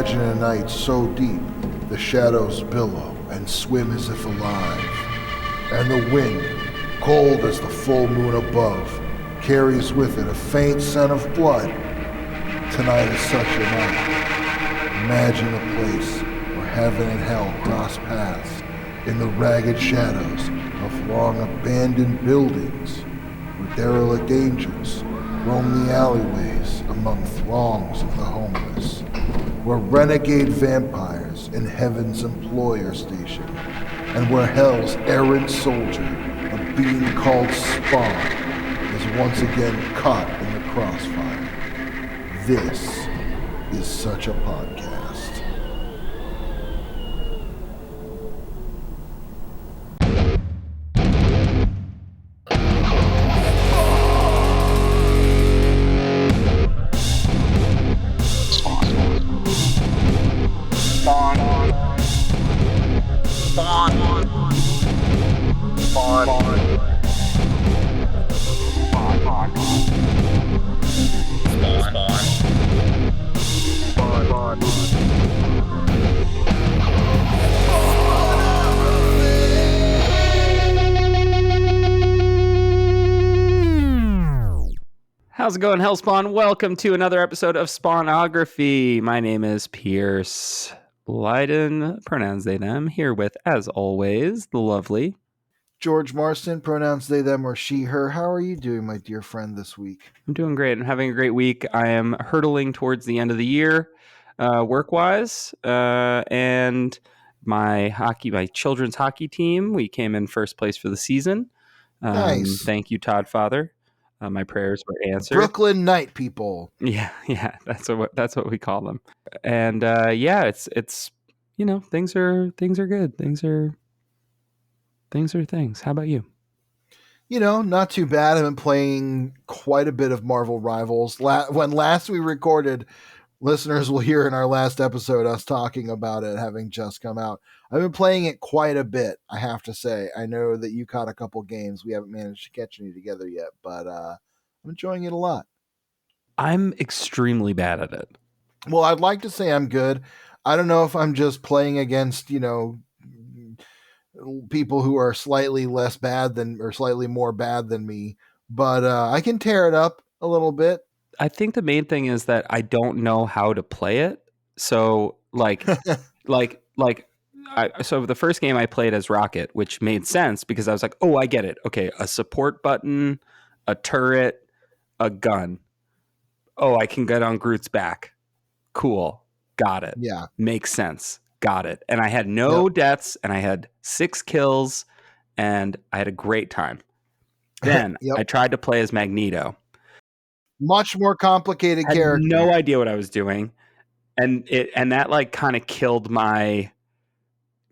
Imagine a night so deep the shadows billow and swim as if alive, and the wind, cold as the full moon above, carries with it a faint scent of blood. Tonight is such a night. Imagine a place where heaven and hell cross paths in the ragged shadows of long abandoned buildings, where derelict angels roam the alleyways among throngs of the homeless, where renegade vampires in heaven's employer station, and where hell's errant soldier, a being called Spawn, is once again caught in the crossfire. This is such a podcast. How's it going, Hellspawn? Welcome to another episode of Spawnography. My name is Pierce Leiden, pronouns they, them, here with, as always, the lovely George Marston, pronouns they, them, or she, her. How are you doing, my dear friend, this week? I'm doing great. I'm having a great week. I am hurtling towards the end of the year, work-wise, and my children's hockey team, we came in first place for the season. Nice. Thank you, Todd Father. My prayers were answered. Brooklyn Night people. Yeah, that's what we call them. And it's things are good. Things are things. How about you? Not too bad. I've been playing quite a bit of Marvel Rivals. When last we recorded, listeners will hear in our last episode us talking about it having just come out. I've been playing it quite a bit, I have to say. I know that you caught a couple games. We haven't managed to catch any together yet, but I'm enjoying it a lot. I'm extremely bad at it. Well, I'd like to say I'm good. I don't know if I'm just playing against, people who are slightly less bad or slightly more bad than me, but I can tear it up a little bit. I think the main thing is that I don't know how to play it. So so the first game I played as Rocket, which made sense because I was like, oh, I get it. Okay, a support button, a turret, a gun. Oh, I can get on Groot's back. Cool. Got it. Yeah. Makes sense. Got it. And I had no deaths and I had 6 kills and I had a great time. Then I tried to play as Magneto. Much more complicated character. No idea what I was doing. And that kind of killed my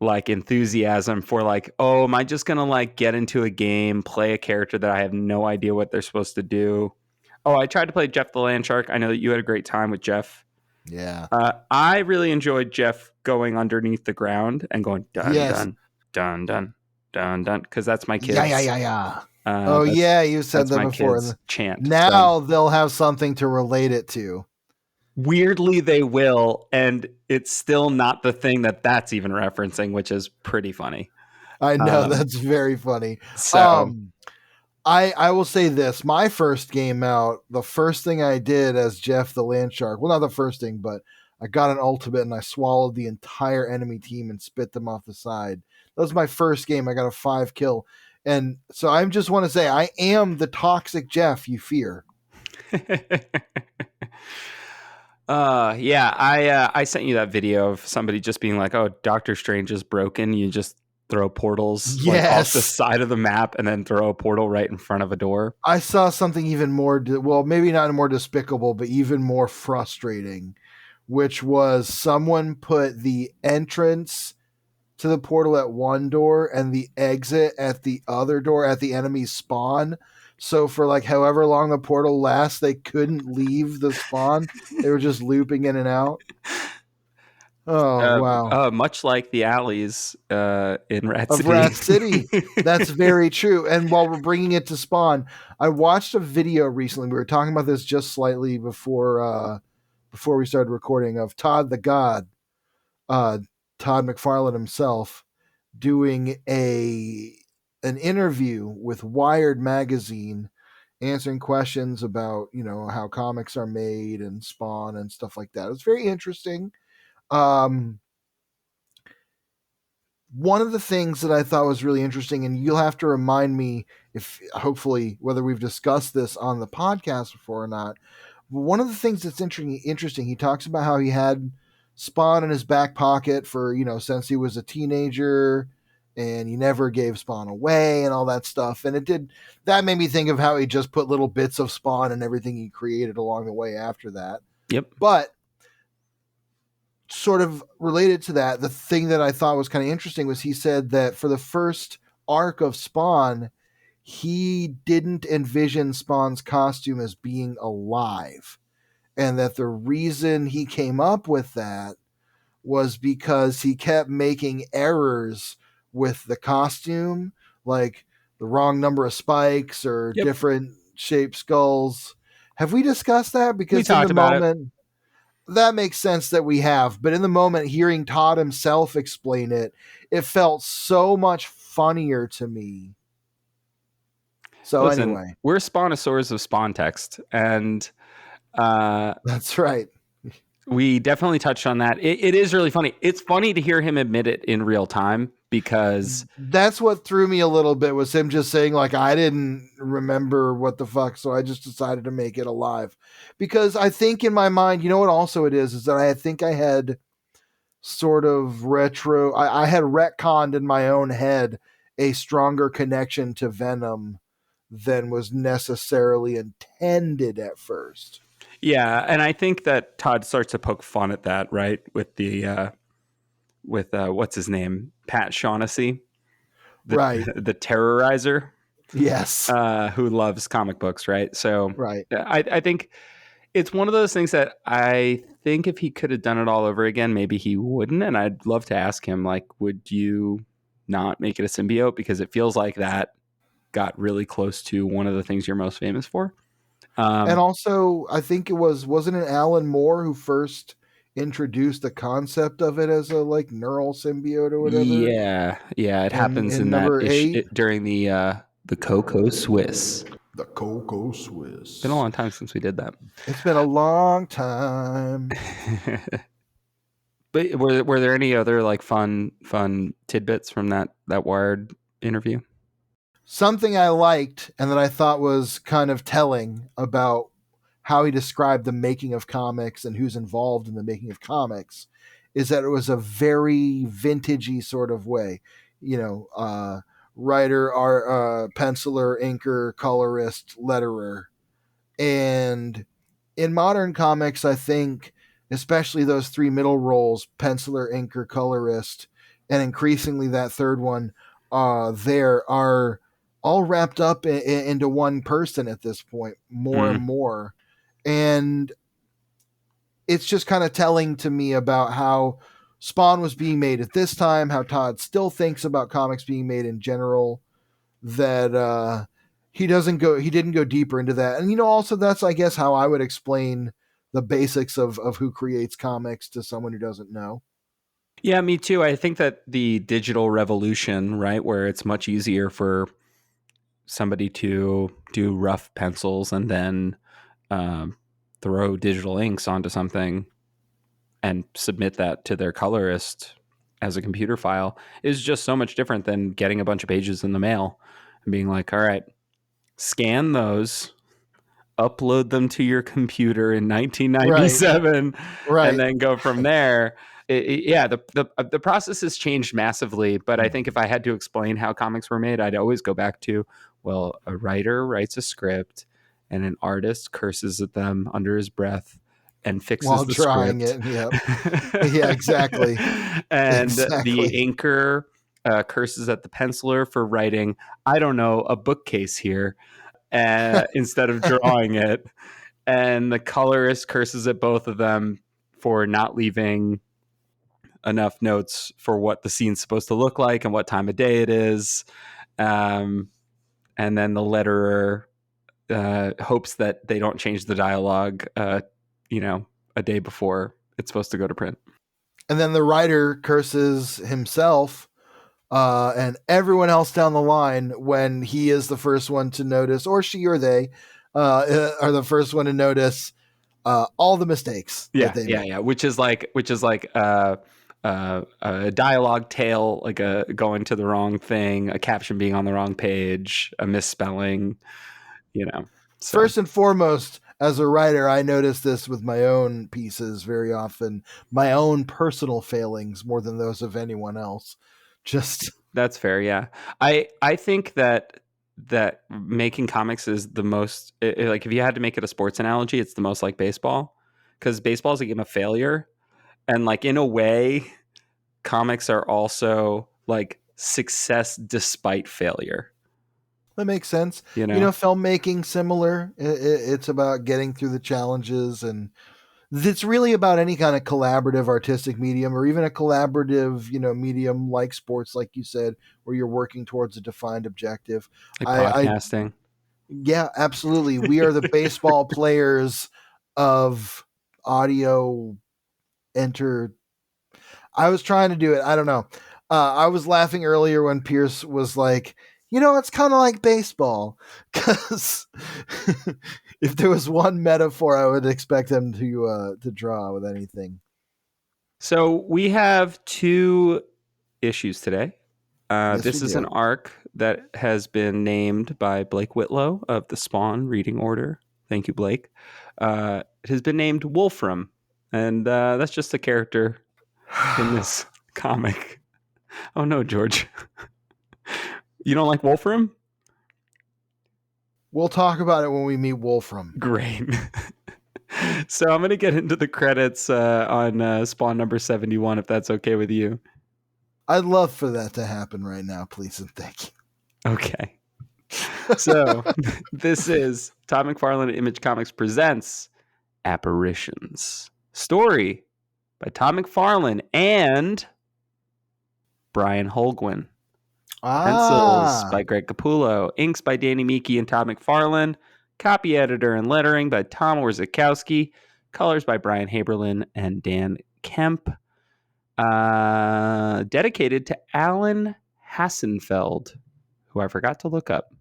enthusiasm for am I just going to get into a game, play a character that I have no idea what they're supposed to do. Oh, I tried to play Jeff the Land Shark. I know that you had a great time with Jeff. Yeah. I really enjoyed Jeff going underneath the ground and going dun, dun, dun, dun, dun, dun, because that's my kids. Yeah. You said that before. Chant. Now they'll have something to relate it to. Weirdly, they will, and it's still not the thing that's even referencing, which is pretty funny. I know, that's very funny. So I will say this. My first game out, the first thing I did as Jeff the Land Shark, well, not the first thing, but I got an ultimate and I swallowed the entire enemy team and spit them off the side. That was my first game. I got a 5 kill. And so I just want to say I am the toxic Jeff you fear. I sent you that video of somebody just being like, oh, Doctor Strange is broken. You just throw portals off the side of the map and then throw a portal right in front of a door. I saw something even more, maybe not more despicable, but even more frustrating, which was someone put the entrance to the portal at one door and the exit at the other door at the enemy's spawn. So for however long the portal lasts, they couldn't leave the spawn. They were just looping in and out. Oh, wow. Much like the alleys in Rat City. Of Rat City. That's very true. And while we're bringing it to Spawn, I watched a video recently. We were talking about this just slightly before before we started recording of Todd the God, uh, Todd McFarlane himself, doing an interview with Wired magazine, answering questions about how comics are made and Spawn and stuff like that. It was very interesting. Um, One of the things that I thought was really interesting, and you'll have to remind me if hopefully whether we've discussed this on the podcast before or not. But one of the things that's interesting, he talks about how he had Spawn in his back pocket for since he was a teenager, and he never gave Spawn away and all that stuff. And that made me think of how he just put little bits of Spawn and everything he created along the way after that. Yep. But sort of related to that, the thing that I thought was kind of interesting was he said that for the first arc of Spawn, he didn't envision Spawn's costume as being alive. And that the reason he came up with that was because he kept making errors with the costume, like the wrong number of spikes or Yep. different shaped skulls. Have we discussed that? We Because in talked the about it. moment, that makes sense that we have, but in the moment hearing Todd himself explain it, it felt so much funnier to me. So Listen, anyway, we're spawnosaurs of spawn text, and that's right. we definitely touched on that. It is really funny. It's funny to hear him admit it in real time, because That's what threw me a little bit, was him just saying like, I didn't remember what the fuck, so I just decided to make it alive. Because I think in my mind, you know what also it is that I think I had sort of I had retconned in my own head a stronger connection to Venom than was necessarily intended at first. yeah, and I think that Todd starts to poke fun at that, right? With the what's his name, Pat Shaughnessy, the Right. the terrorizer, Yes. who loves comic books, right? So Right. I think it's one of those things that I think if he could have done it all over again, maybe he wouldn't. And I'd love to ask him, like, would you not make it a symbiote? Because it feels like that got really close to one of the things you're most famous for. And also, I think wasn't it Alan Moore who first introduced the concept of it as a like neural symbiote or whatever? Yeah, it In happens in that number 8, during the Coco Swiss. the Coco Swiss. Been a long time since we did that. It's been a long time. But were there any other like fun tidbits from that Wired interview? Something I liked and that I thought was kind of telling about how he described the making of comics and who's involved in the making of comics is that it was a very vintagey sort of way. Writer, penciler, inker, colorist, letterer. And in modern comics, I think, especially those three middle roles, penciler, inker, colorist, and increasingly that third one, there are all wrapped up into one person at this point, more and more. And it's just kind of telling to me about how Spawn was being made at this time, how Todd still thinks about comics being made in general, that he didn't go deeper into that. And also that's, I guess, how I would explain the basics of who creates comics to someone who doesn't know. Yeah, me too. I think that the digital revolution, right, where it's much easier for somebody to do rough pencils and then throw digital inks onto something and submit that to their colorist as a computer file, is just so much different than getting a bunch of pages in the mail and being like, all right, scan those, upload them to your computer in 1997, Right. and then go from there. The process has changed massively, but I think if I had to explain how comics were made, I'd always go back to, well, a writer writes a script and an artist curses at them under his breath and fixes While the drawing script. it. Yep. Yeah, exactly. And Exactly. the inker curses at the penciler for writing, I don't know, a bookcase here, instead of drawing it. And the colorist curses at both of them for not leaving enough notes for what the scene's supposed to look like and what time of day it is. And then the letterer hopes that they don't change the dialogue, a day before it's supposed to go to print. And then the writer curses himself and everyone else down the line when he is the first one to notice, or she or they are the first one to notice all the mistakes that they made. Yeah. Which is like a dialogue tail, like a going to the wrong thing, a caption being on the wrong page, a misspelling, So. First and foremost, as a writer, I notice this with my own pieces very often, my own personal failings more than those of anyone else. That's fair. Yeah. I think that making comics is the most, like, if you had to make it a sports analogy, it's the most like baseball, because baseball is a game of failure. And like, in a way, comics are also like success despite failure. That makes sense. Filmmaking, similar. It's about getting through the challenges, and it's really about any kind of collaborative artistic medium, or even a collaborative, medium like sports, like you said, where you're working towards a defined objective. Like podcasting. Yeah, absolutely. We are the baseball players of audio I was trying to do it. I don't know. I was laughing earlier when Pierce was like, it's kind of like baseball, because if there was one metaphor, I would expect them to draw with anything. So we have 2 issues today. Yes, this is do. An arc that has been named by Blake Whitlow of the Spawn Reading Order. Thank you, Blake. It has been named Wolfram, and that's just a character in this comic. Oh no, George. You don't like Wolfram? We'll talk about it when we meet Wolfram. Great. So I'm going to get into the credits on Spawn number 71, if that's okay with you. I'd love for that to happen right now, please and thank you. Okay. So this is Todd McFarlane Image Comics presents Apparitions. Story by Todd McFarlane and Brian Holguin. Pencils by Greg Capullo. Inks by Danny Meeke and Todd McFarlane. Copy editor and lettering by Tom Warzakowski. Colors by Brian Haberlin and Dan Kemp. Dedicated to Alan Hassenfeld, who I forgot to look up.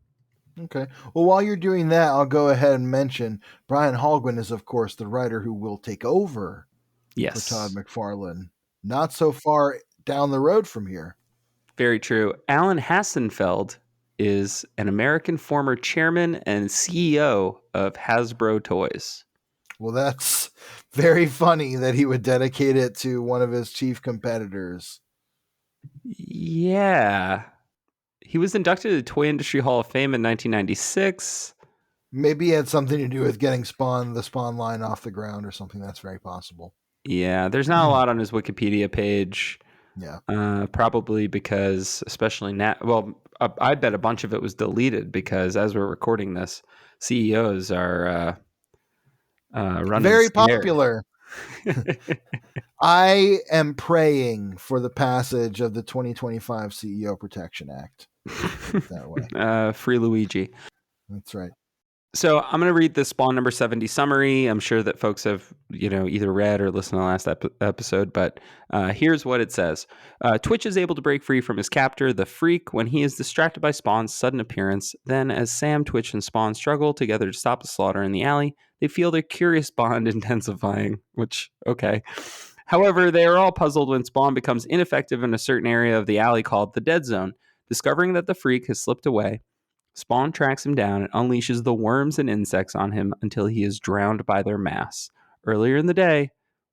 Okay. Well, while you're doing that, I'll go ahead and mention Brian Holguin is, of course, the writer who will take over for Todd McFarlane. Not so far down the road from here. Very true. Alan Hassenfeld is an American former chairman and CEO of Hasbro Toys. Well, that's very funny that he would dedicate it to one of his chief competitors. Yeah. He was inducted to the Toy Industry Hall of Fame in 1996. Maybe it had something to do with getting the Spawn line off the ground or something. That's very possible. Yeah, there's not a lot on his Wikipedia page. Yeah. Probably because, especially now, I bet a bunch of it was deleted because as we're recording this, CEOs are running very popular. I am praying for the passage of the 2025 CEO Protection Act. That way. Free Luigi. That's right. So I'm going to read the Spawn number 70 summary. I'm sure that folks have, either read or listened to the last episode, but here's what it says. Twitch is able to break free from his captor, the Freak, when he is distracted by Spawn's sudden appearance. Then, as Sam, Twitch, and Spawn struggle together to stop the slaughter in the alley, they feel their curious bond intensifying, which, okay. However, they are all puzzled when Spawn becomes ineffective in a certain area of the alley called the Dead Zone. Discovering that the Freak has slipped away, Spawn tracks him down and unleashes the worms and insects on him until he is drowned by their mass. Earlier in the day,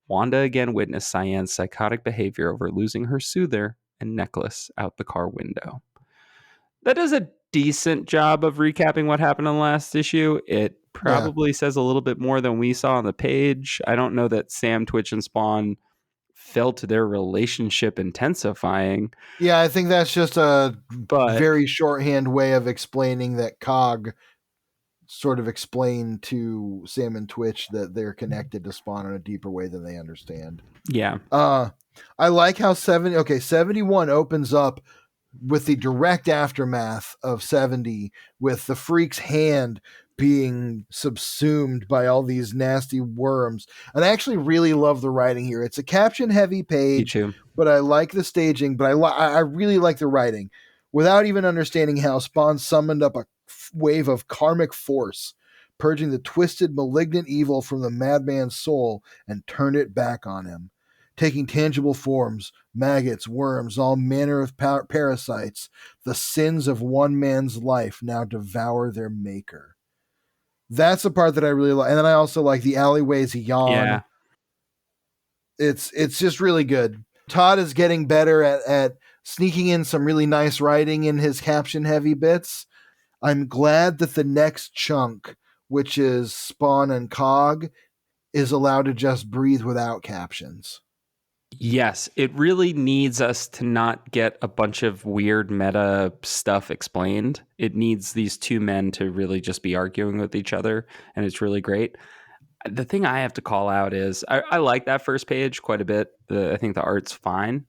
Wanda again witnessed Cyanne's psychotic behavior over losing her soother and necklace out the car window. That does a decent job of recapping what happened in the last issue. It probably says a little bit more than we saw on the page. I don't know that Sam, Twitch, and Spawn felt their relationship intensifying. Yeah, I think that's just a very shorthand way of explaining that Cog sort of explained to Sam and Twitch that they're connected to Spawn in a deeper way than they understand. Yeah. I like how 71 opens up with the direct aftermath of 70 with the Freak's hand being subsumed by all these nasty worms. And I actually really love the writing here. It's a caption heavy Me page, too. but I like the staging, but I really like the writing. Without even understanding how, Spawn summoned up a wave of karmic force, purging the twisted, malignant evil from the madman's soul and turned it back on him. Taking tangible forms, maggots, worms, all manner of parasites, the sins of one man's life now devour their maker. That's the part that I really like. And then I also like the alleyways yawn. Yeah. It's just really good. Todd is getting better at sneaking in some really nice writing in his caption heavy bits. I'm glad that the next chunk, which is Spawn and Cog, is allowed to just breathe without captions. Yes, it really needs us to not get a bunch of weird meta stuff explained. It needs these two men to really just be arguing with each other, and it's really great. The thing I have to call out is I like that first page quite a bit. I think the art's fine.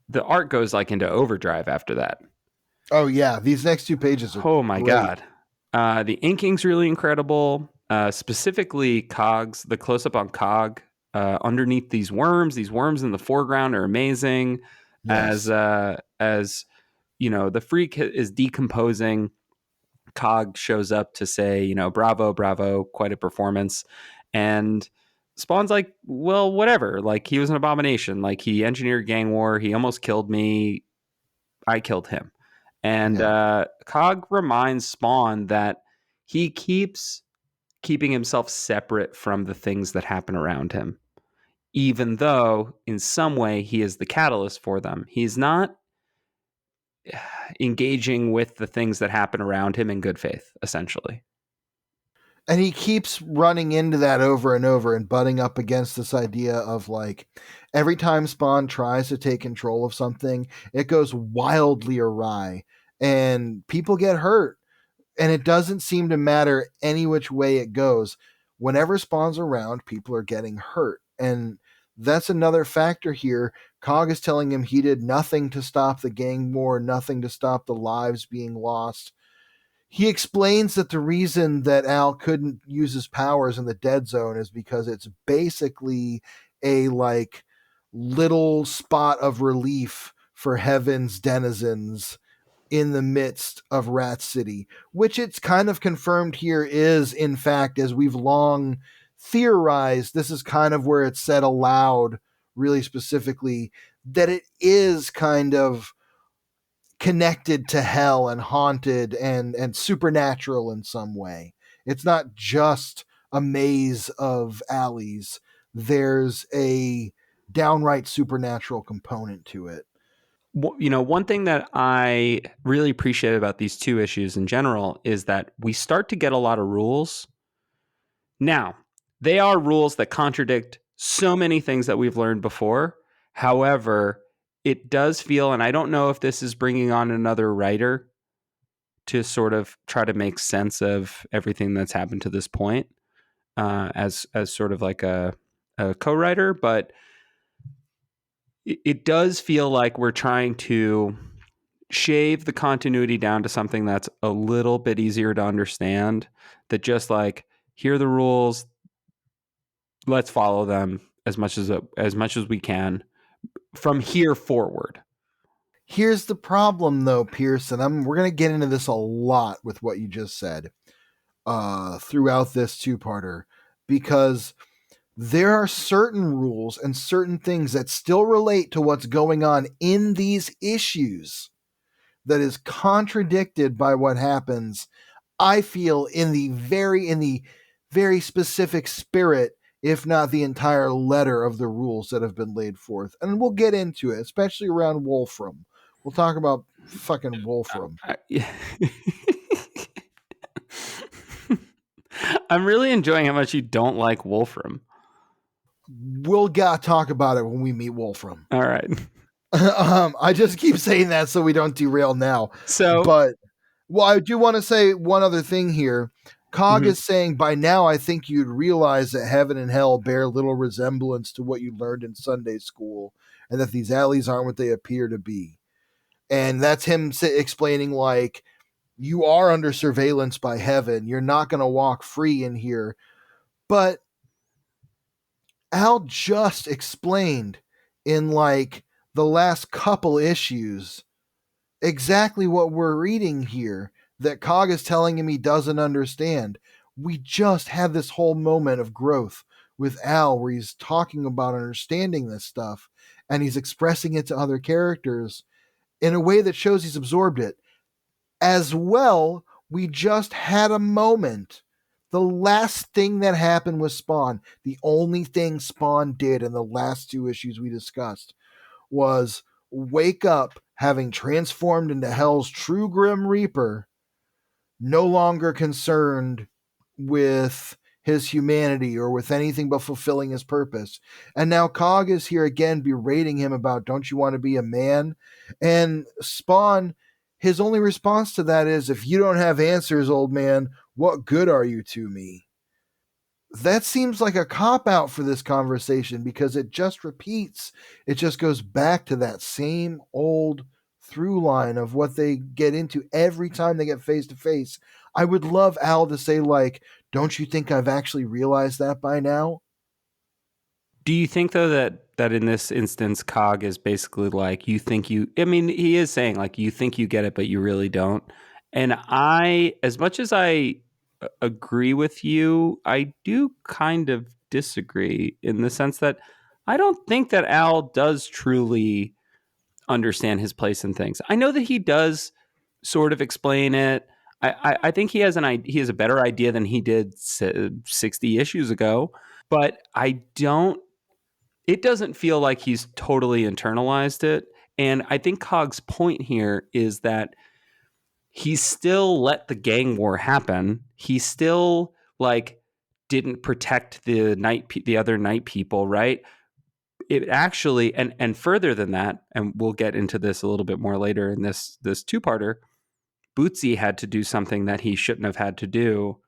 The art goes like into overdrive after that. Oh yeah, these next two pages are Oh my great. God. The inking's really incredible. Specifically Cog's, the close up on Cog underneath these worms. These worms in the foreground are amazing. Yes. As you know, the freak is decomposing. Cog shows up to say, you know, bravo, bravo, quite a performance. And Spawn's like, well, whatever. Like, he was an abomination. Like, he engineered gang war. He almost killed me. I killed him. And Cog reminds Spawn that he keeps keeping himself separate from the things that happen around him, even though in some way he is the catalyst for them. He's not engaging with the things that happen around him in good faith, essentially. And he keeps running into that over and over and butting up against this idea of like every time Spawn tries to take control of something, it goes wildly awry and people get hurt. And it doesn't seem to matter any which way it goes. Whenever Spawn's around, people are getting hurt. And that's another factor here. Cog is telling him he did nothing to stop the gang war, nothing to stop the lives being lost. He explains that the reason that Al couldn't use his powers in the dead zone is because it's basically a like little spot of relief for heaven's denizens in the midst of Rat City, which it's kind of confirmed here is, in fact, as we've long theorized, this is kind of where it's said aloud, really specifically, that it is kind of connected to hell and haunted and supernatural in some way. It's not just a maze of alleys. There's a downright supernatural component to it. You know, one thing that I really appreciate about these two issues in general is that we start to get a lot of rules. Now, they are rules that contradict so many things that we've learned before. However, it does feel, and I don't know if this is bringing on another writer to sort of try to make sense of everything that's happened to this point, as sort of like a co-writer, but it does feel like we're trying to shave the continuity down to something that's a little bit easier to understand, that just like, here are the rules, let's follow them as much as we can from here forward. Here's the problem, though, Pearson. We're going to get into this a lot with what you just said throughout this two-parter, because there are certain rules and certain things that still relate to what's going on in these issues that is contradicted by what happens, I feel, in the very specific spirit, if not the entire letter of the rules that have been laid forth. And we'll get into it, especially around Wolfram. We'll talk about fucking Wolfram. I'm really enjoying how much you don't like Wolfram. We'll talk about it when we meet Wolfram. All right. I just keep saying that so we don't derail now. So, But, well, I do want to say one other thing here. Cog is saying, by now I think you'd realize that heaven and hell bear little resemblance to what you learned in Sunday school, and that these alleys aren't what they appear to be. And that's him explaining, like, You are under surveillance by heaven. You're not going to walk free in here. But Al just explained in like the last couple issues exactly what we're reading here that Cog is telling him he doesn't understand. We just had this whole moment of growth with Al where he's talking about understanding this stuff and he's expressing it to other characters in a way that shows he's absorbed it. As well, we just had a moment. The last thing that happened with Spawn, the only thing Spawn did in the last two issues we discussed, was wake up having transformed into Hell's true Grim Reaper, no longer concerned with his humanity or with anything but fulfilling his purpose. And now Cog is here again berating him about, don't you want to be a man? And Spawn, his only response to that is, if you don't have answers, old man, what good are you to me? That seems like a cop out for this conversation because it just repeats. It just goes back to that same old through line of what they get into every time they get face to face. I would love Al to say, like, don't you think I've actually realized that by now? Do you think though that in this instance, Cog is basically like, you think you? I mean, he is saying like, you think you get it, but you really don't. And I, as much as I agree with you, I do kind of disagree in the sense that I don't think that Al does truly understand his place in things. I know that he does sort of explain it. I think he has he has a better idea than he did 60 issues ago, but I don't. It doesn't feel like he's totally internalized it. And I think Cog's point here is that he still let the gang war happen. He still like didn't protect the other night people, right? It actually, and further than that, and we'll get into this a little bit more later in this two-parter, Bootsy had to do something that he shouldn't have had to do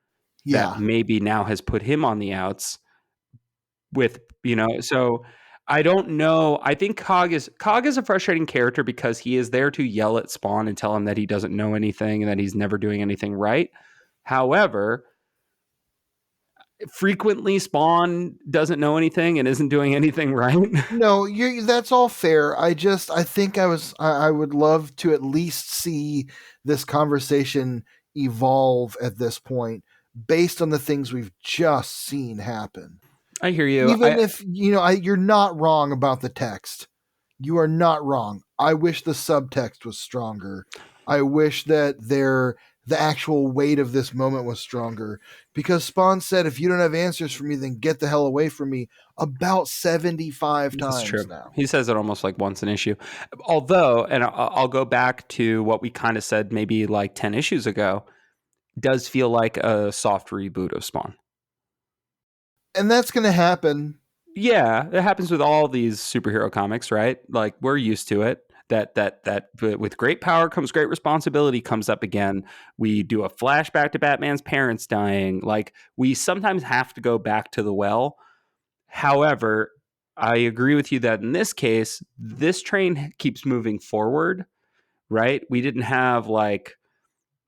that Yeah. maybe now has put him on the outs with, so I don't know. I think Cog is a frustrating character because he is there to yell at Spawn and tell him that he doesn't know anything and that he's never doing anything right. However, frequently Spawn doesn't know anything and isn't doing anything right. No, that's all fair. I think I would love to at least see this conversation evolve at this point based on the things we've just seen happen. I hear you. Even if, you're not wrong about the text. You are not wrong. I wish the subtext was stronger. I wish that the actual weight of this moment was stronger, because Spawn said, if you don't have answers for me, then get the hell away from me, about 75 That's times true. now. He says it almost like once an issue. Although, and I'll go back to what we kind of said maybe like 10 issues ago, does feel like a soft reboot of Spawn. And that's going to happen. Yeah, it happens with all these superhero comics, right? Like we're used to it. That with great power comes great responsibility comes up again. We do a flashback to Batman's parents dying. Like we sometimes have to go back to the well. However, I agree with you that in this case, this train keeps moving forward, right? We didn't have like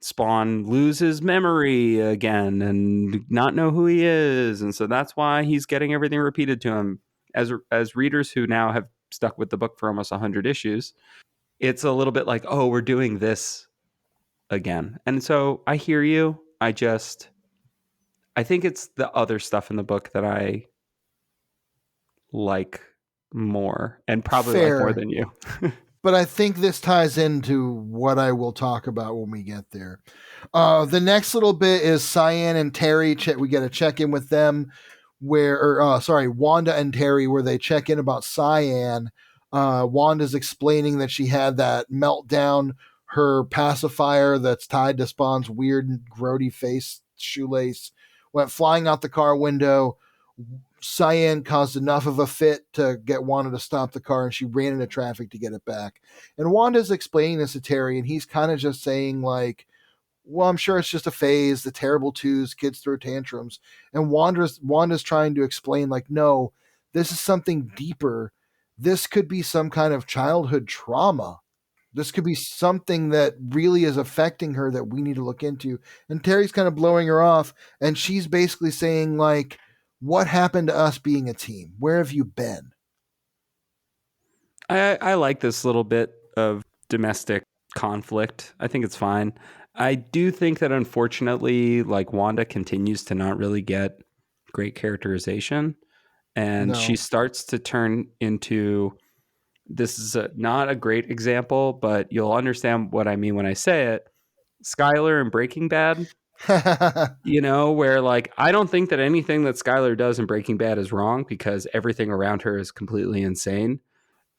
Spawn lose his memory again and not know who he is, and so that's why he's getting everything repeated to him. As readers who now have stuck with the book for almost 100 issues, it's a little bit like, oh, we're doing this again. And so I hear you. I think it's the other stuff in the book that I like more and probably like more Fair. than you. But I think this ties into what I will talk about when we get there. The next little bit is Cyan and Terry. We get a check in with them Wanda and Terry, where they check in about Cyan. Wanda's explaining that she had that meltdown. Her pacifier that's tied to Spawn's weird, grody face shoelace went flying out the car window. Cyan caused enough of a fit to get Wanda to stop the car, and she ran into traffic to get it back. And Wanda's explaining this to Terry, and he's kind of just saying, like, well, I'm sure it's just a phase, the terrible twos, kids throw tantrums. And Wanda's trying to explain, like, no, this is something deeper. This could be some kind of childhood trauma This could be something that really is affecting her that we need to look into. And Terry's kind of blowing her off, and she's basically saying, like, what happened to us being a team? Where have you been? I like this little bit of domestic conflict. I think it's fine. I do think that unfortunately, like Wanda continues to not really get great characterization, and she No. starts to turn into this is not a great example, but you'll understand what I mean when I say it. Skylar in Breaking Bad, where like I don't think that anything that Skylar does in Breaking Bad is wrong because everything around her is completely insane.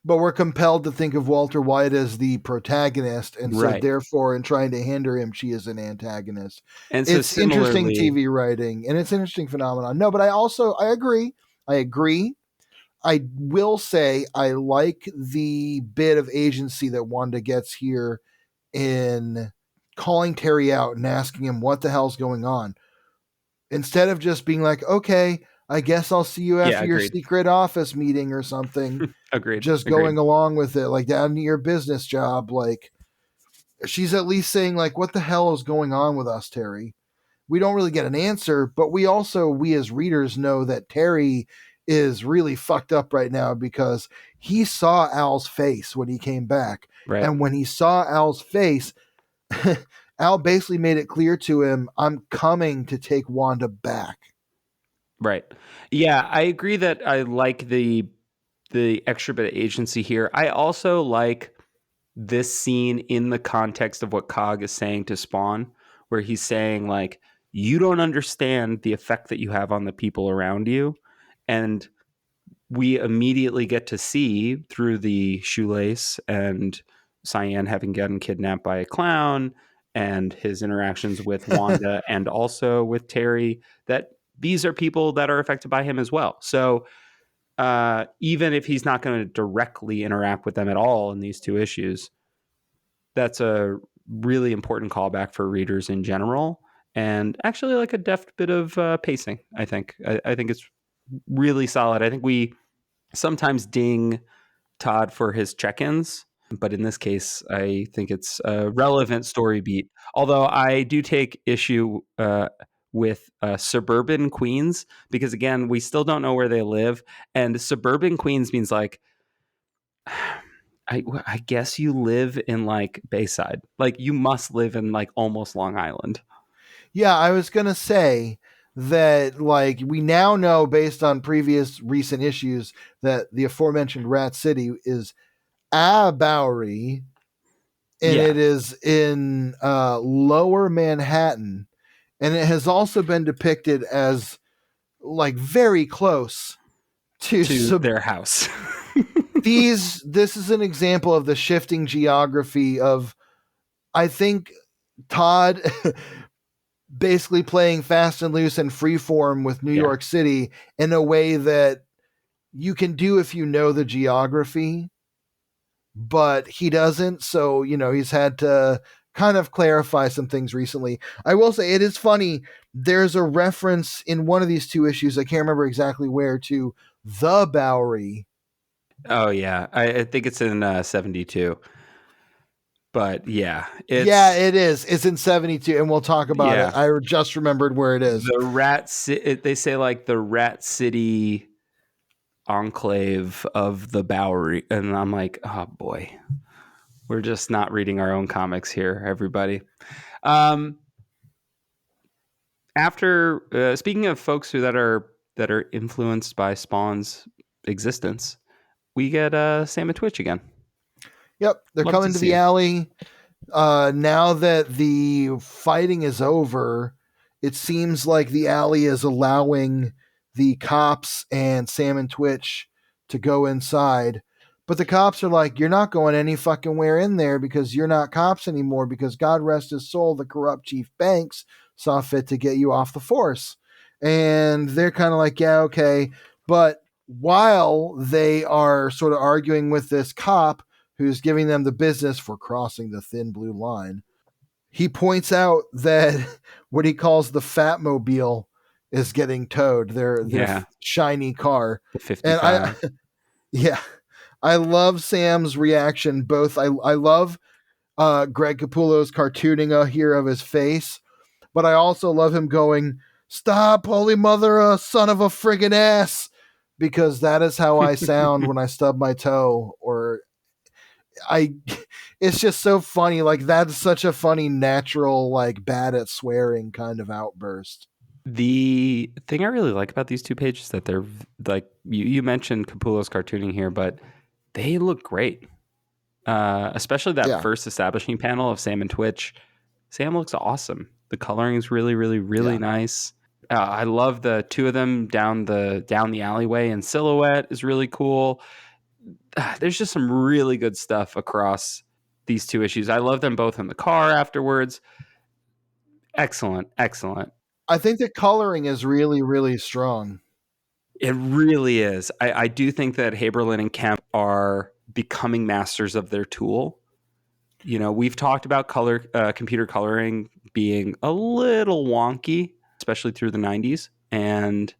But we're compelled to think of Walter White as the protagonist, and so Right. therefore, in trying to hinder him, she is an antagonist. And so It's interesting similarly, TV writing, and it's an interesting phenomenon. No, but I agree. I agree. I will say I like the bit of agency that Wanda gets here in calling Terry out and asking him what the hell's going on. Instead of just being like, okay, I guess I'll see you yeah, after your agreed. secret office meeting or something, Agreed. just Agreed. going along with it, like down to your business job. Like, she's at least saying, like, what the hell is going on with us, Terry? We don't really get an answer, but we as readers know that Terry is really fucked up right now because he saw Al's face when he came back. Right. And when he saw Al's face, Al basically made it clear to him, I'm coming to take Wanda back. Right. Yeah, I agree that I like the extra bit of agency here. I also like this scene in the context of what Cog is saying to Spawn, where he's saying like, you don't understand the effect that you have on the people around you. And we immediately get to see through the shoelace and Cyan having gotten kidnapped by a clown and his interactions with Wanda and also with Terry that these are people that are affected by him as well. So even if he's not going to directly interact with them at all in these two issues, that's a really important callback for readers in general. And actually, like a deft bit of pacing, I think. I think it's really solid. I think we sometimes ding Todd for his check-ins, but in this case, I think it's a relevant story beat. Although I do take issue with suburban Queens because again, we still don't know where they live, and suburban Queens means like. I guess you live in like Bayside. Like you must live in like almost Long Island. Yeah, I was going to say that, like, we now know based on previous recent issues that the aforementioned Rat City is a Bowery, and Yeah. it is in lower Manhattan, and it has also been depicted as like very close to To their house. this is an example of the shifting geography of, I think, Todd basically playing fast and loose and freeform with New Yeah. York City in a way that you can do if you know the geography, but he doesn't. So, he's had to kind of clarify some things recently. I will say it is funny. There's a reference in one of these two issues, I can't remember exactly where, to the Bowery. Oh yeah. I think it's in 72. But yeah, Yeah, it's it is. It's in 72, and we'll talk about it. yeah. I just remembered where it is. They say like the Rat City enclave of the Bowery. And I'm like, oh boy. We're just not reading our own comics here, everybody. Um, after speaking of folks that are influenced by Spawn's existence, we get Sam and Twitch again. Yep, they're Love to coming to see the him. alley. Now that the fighting is over, it seems like the alley is allowing the cops and Sam and Twitch to go inside. But the cops are like, you're not going any fucking where in there because you're not cops anymore, because God rest his soul, the corrupt Chief Banks saw fit to get you off the force. And they're kind of like, yeah, okay. But while they are sort of arguing with this cop who's giving them the business for crossing the thin blue line, he points out that what he calls the Fatmobile is getting towed, their Yeah, shiny car. the And 55. yeah, I love Sam's reaction. Both I love Greg Capullo's cartooning here of his face. But I also love him going, "Stop, holy mother, son of a friggin' ass," because that is how I sound when I stub my toe. Or I, it's just so funny. Like, that's such a funny, natural, like, bad at swearing kind of outburst. The thing I really like about these two pages is that they're like you mentioned Capullo's cartooning here, but they look great. Especially that first establishing panel of Sam and Twitch. Sam looks awesome. The coloring is really, really, really nice. I love the two of them down the alleyway in silhouette is really cool. There's just some really good stuff across these two issues. I love them both in the car afterwards. Excellent, excellent. I think the coloring is really, really strong. It really is. I do think that Haberlin and Kemp are becoming masters of their tool. You know, we've talked about computer coloring being a little wonky, especially through the 90s. And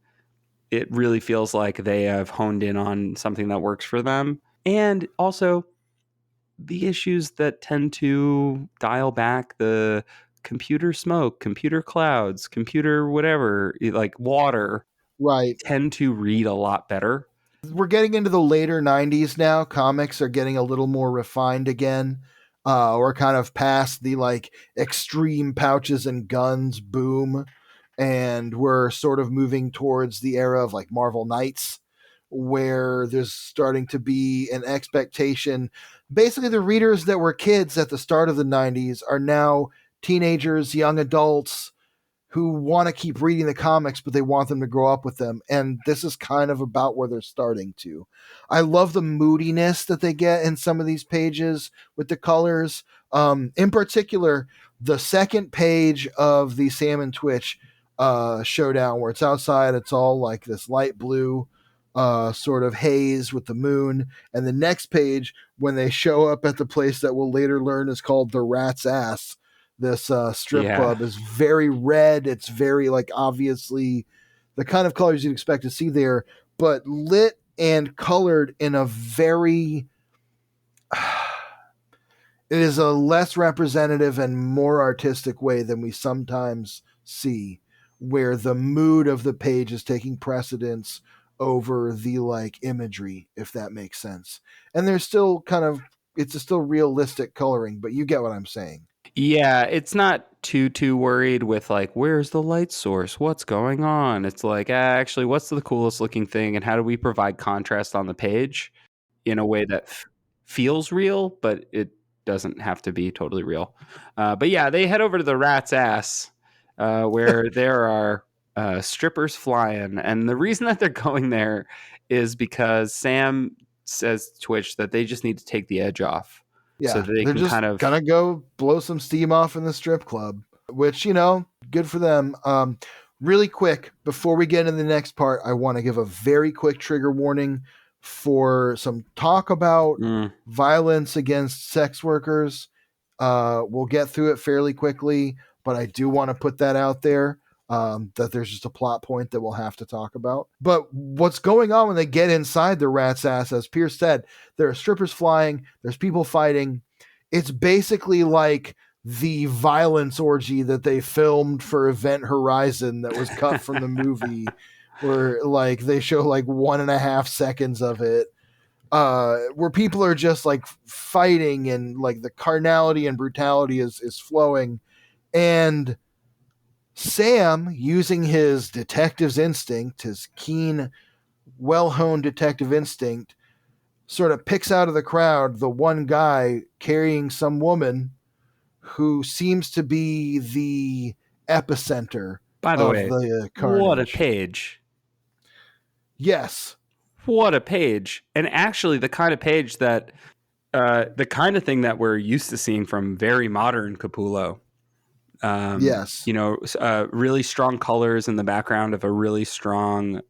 it really feels like they have honed in on something that works for them. And also the issues that tend to dial back the computer smoke, computer clouds, computer whatever, like water, right, tend to read a lot better. We're getting into the later 90s now. Comics are getting a little more refined again. We're kind of past the like extreme pouches and guns boom, and we're sort of moving towards the era of like Marvel Knights, where there's starting to be an expectation. Basically, the readers that were kids at the start of the 90s are now teenagers, young adults who want to keep reading the comics, but they want them to grow up with them. And this is kind of about where they're starting to. I love the moodiness that they get in some of these pages with the colors. In particular, the second page of the Sam and Twitch showdown, where it's outside, it's all like this light blue sort of haze with the moon. And the next page, when they show up at the place that we'll later learn is called the Rat's Ass, this strip club, is very red. It's very like obviously the kind of colors you'd expect to see there, but lit and colored in a very it is a less representative and more artistic way than we sometimes see, where the mood of the page is taking precedence over the like imagery, if that makes sense. And there's still kind of, it's a still realistic coloring, but you get what I'm saying. Yeah, it's not too worried with like, where's the light source? What's going on? It's like, actually, what's the coolest looking thing? And how do we provide contrast on the page in a way that feels real, but it doesn't have to be totally real. But yeah, they head over to the Rat's Ass, where there are strippers flying. And the reason that they're going there is because Sam says to Twitch that they just need to take the edge off. Yeah, so that they they're can just kind of gonna go blow some steam off in the strip club, which, you know, good for them. Really quick, before we get into the next part, I want to give a very quick trigger warning for some talk about violence against sex workers. We'll get through it fairly quickly, but I do want to put that out there. That there's just a plot point that we'll have to talk about. But what's going on when they get inside the Rat's Ass, as Pierce said, there are strippers flying, there's people fighting. It's basically like the violence orgy that they filmed for Event Horizon that was cut from the movie, where like they show like 1.5 seconds of it, where people are just like fighting and like the carnality and brutality is flowing. And Sam, using his detective's instinct, his keen, well-honed detective instinct, sort of picks out of the crowd the one guy carrying some woman who seems to be the epicenter By the of way, the carnage. What a page. Yes. What a page. And actually the kind of page that the kind of thing that we're used to seeing from very modern Capullo. Yes. You know, really strong colors in the background of a really strong,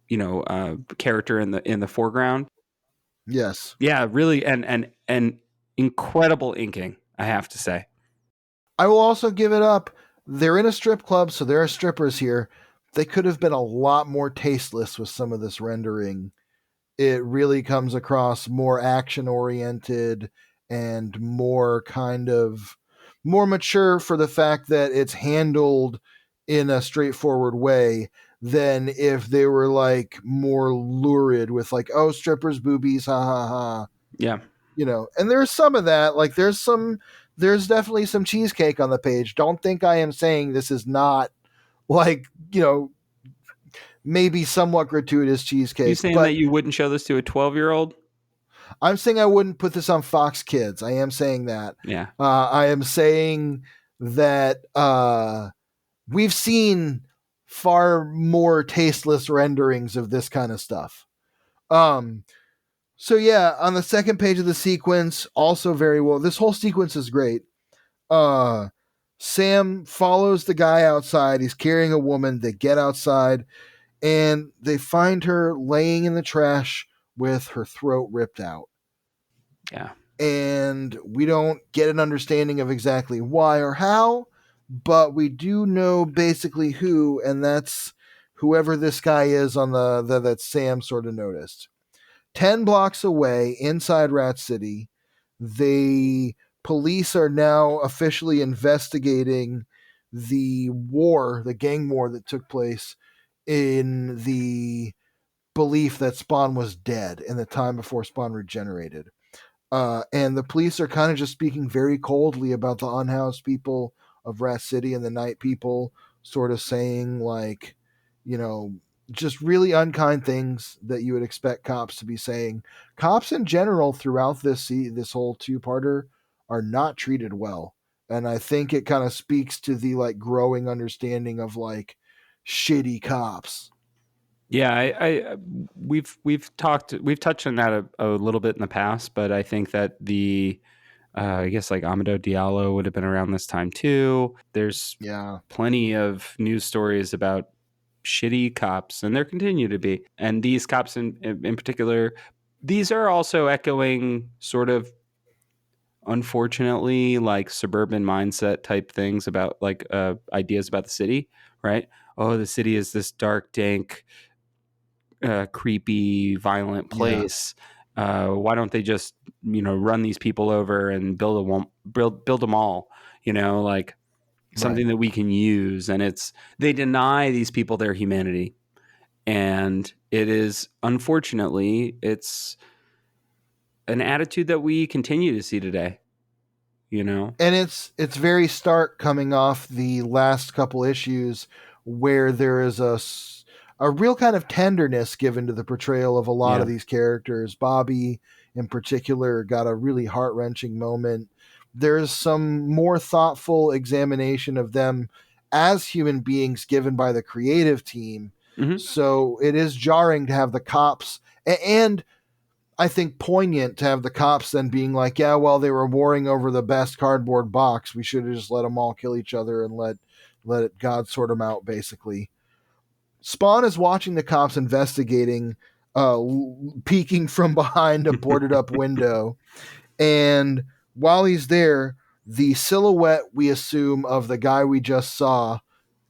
you know, character in the foreground. Yes. Yeah, really, and incredible inking, I have to say. I will also give it up. They're in a strip club, so there are strippers here. They could have been a lot more tasteless with some of this rendering. It really comes across more action oriented and more mature for the fact that it's handled in a straightforward way than if they were like more lurid with like, oh, strippers, boobies, ha ha ha. Yeah. And there's some of that. Like there's definitely some cheesecake on the page. Don't think I am saying this is not like, maybe somewhat gratuitous cheesecake. You saying But that you wouldn't show this to a 12-year-old? I'm saying I wouldn't put this on Fox Kids. I am saying that. Yeah. I am saying that we've seen far more tasteless renderings of this kind of stuff. So yeah, on the second page of the sequence, also very well. This whole sequence is great. Sam follows the guy outside. He's carrying a woman. They get outside and they find her laying in the trash with her throat ripped out. Yeah. And we don't get an understanding of exactly why or how, but we do know basically who, and that's whoever this guy is on that Sam sort of noticed. 10 blocks away inside Rat City, the police are now officially investigating the gang war that took place in the belief that Spawn was dead in the time before Spawn regenerated. And the police are kind of just speaking very coldly about the unhoused people of Rat City and the night people, sort of saying like, just really unkind things that you would expect cops to be saying. Cops in general throughout this whole two-parter are not treated well. And I think it kind of speaks to the like growing understanding of like shitty cops. Yeah, we've touched on that a little bit in the past, but I think that I guess like Amadou Diallo would have been around this time too. There's plenty of news stories about shitty cops, and there continue to be. And these cops in particular, these are also echoing sort of, unfortunately, like suburban mindset type things about like ideas about the city, right? Oh, the city is this dark, dank, creepy, violent place. Why don't they just run these people over and build a mall? Like something that we can use. And they deny these people their humanity, and it is, unfortunately, it's an attitude that we continue to see today. And it's very stark coming off the last couple issues where there is a real kind of tenderness given to the portrayal of a lot of these characters. Bobby in particular got a really heart-wrenching moment. There's some more thoughtful examination of them as human beings given by the creative team. Mm-hmm. So it is jarring to have the cops, and I think poignant to have the cops then being like, yeah, well, they were warring over the best cardboard box. We should have just let them all kill each other and let God sort them out, basically. Spawn is watching the cops investigating, peeking from behind a boarded up window. And while he's there, the silhouette, we assume, of the guy we just saw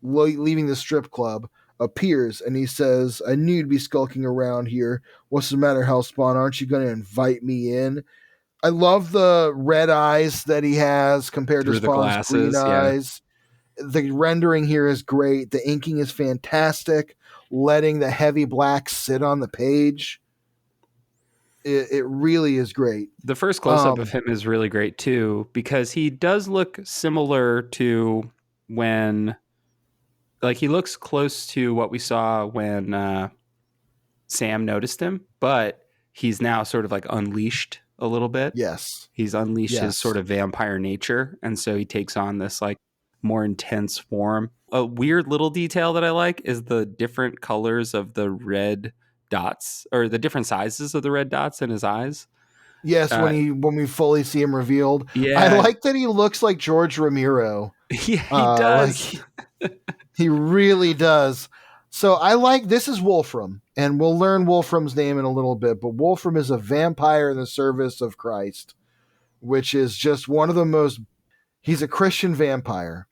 leaving the strip club appears, and he says, I knew you'd be skulking around here. What's the matter, Hellspawn? Aren't you going to invite me in? I love the red eyes that he has compared Through to Spawn's green eyes. The rendering here is great. The inking is fantastic. Letting the heavy black sit on the page. It really is great. The first close-up of him is really great too, because he does look similar to when, like, he looks close to what we saw when Sam noticed him, but he's now sort of like unleashed a little bit. Yes. He's unleashed his sort of vampire nature, and so he takes on this like more intense form. A weird little detail that I like is the different colors of the red dots, or the different sizes of the red dots in his eyes. Yes, when we fully see him revealed. Yeah. I like that he looks like George Romero. Yeah, he does. He really does. So this is Wolfram, and we'll learn Wolfram's name in a little bit, but Wolfram is a vampire in the service of Christ, which is just one of the most, he's a Christian vampire.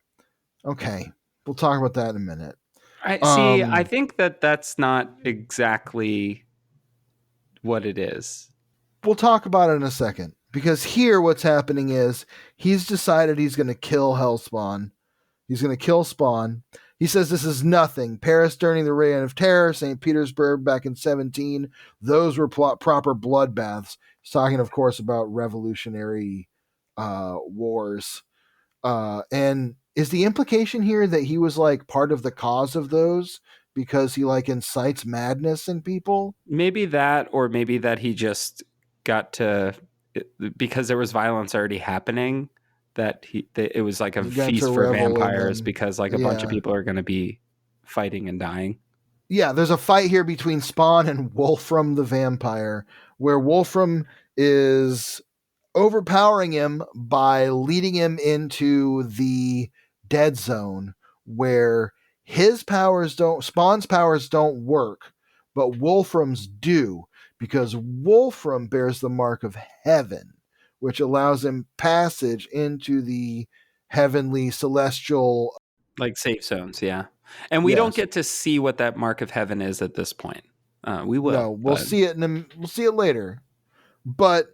Okay, we'll talk about that in a minute. I think that's not exactly what it is. We'll talk about it in a second. Because here what's happening is he's decided he's going to kill Hellspawn. He's going to kill Spawn. He says this is nothing. Paris during the Reign of Terror, St. Petersburg back in 17. Those were proper bloodbaths. He's talking, of course, about revolutionary wars. And is the implication here that he was like part of the cause of those because he like incites madness in people? Maybe that, or maybe that he just got to, because there was violence already happening, that it was like a He got feast to for revel in vampires them. because like a bunch of Yeah. people are going to be fighting and dying. Yeah, there's a fight here between Spawn and Wolfram the vampire, where Wolfram is overpowering him by leading him into the dead zone where Spawn's powers don't work, but Wolfram's do, because Wolfram bears the mark of heaven, which allows him passage into the heavenly celestial. Like safe zones, yeah. And we don't Yes. get to see what that mark of heaven is at this point. We will. No, we'll see it we'll see it later. But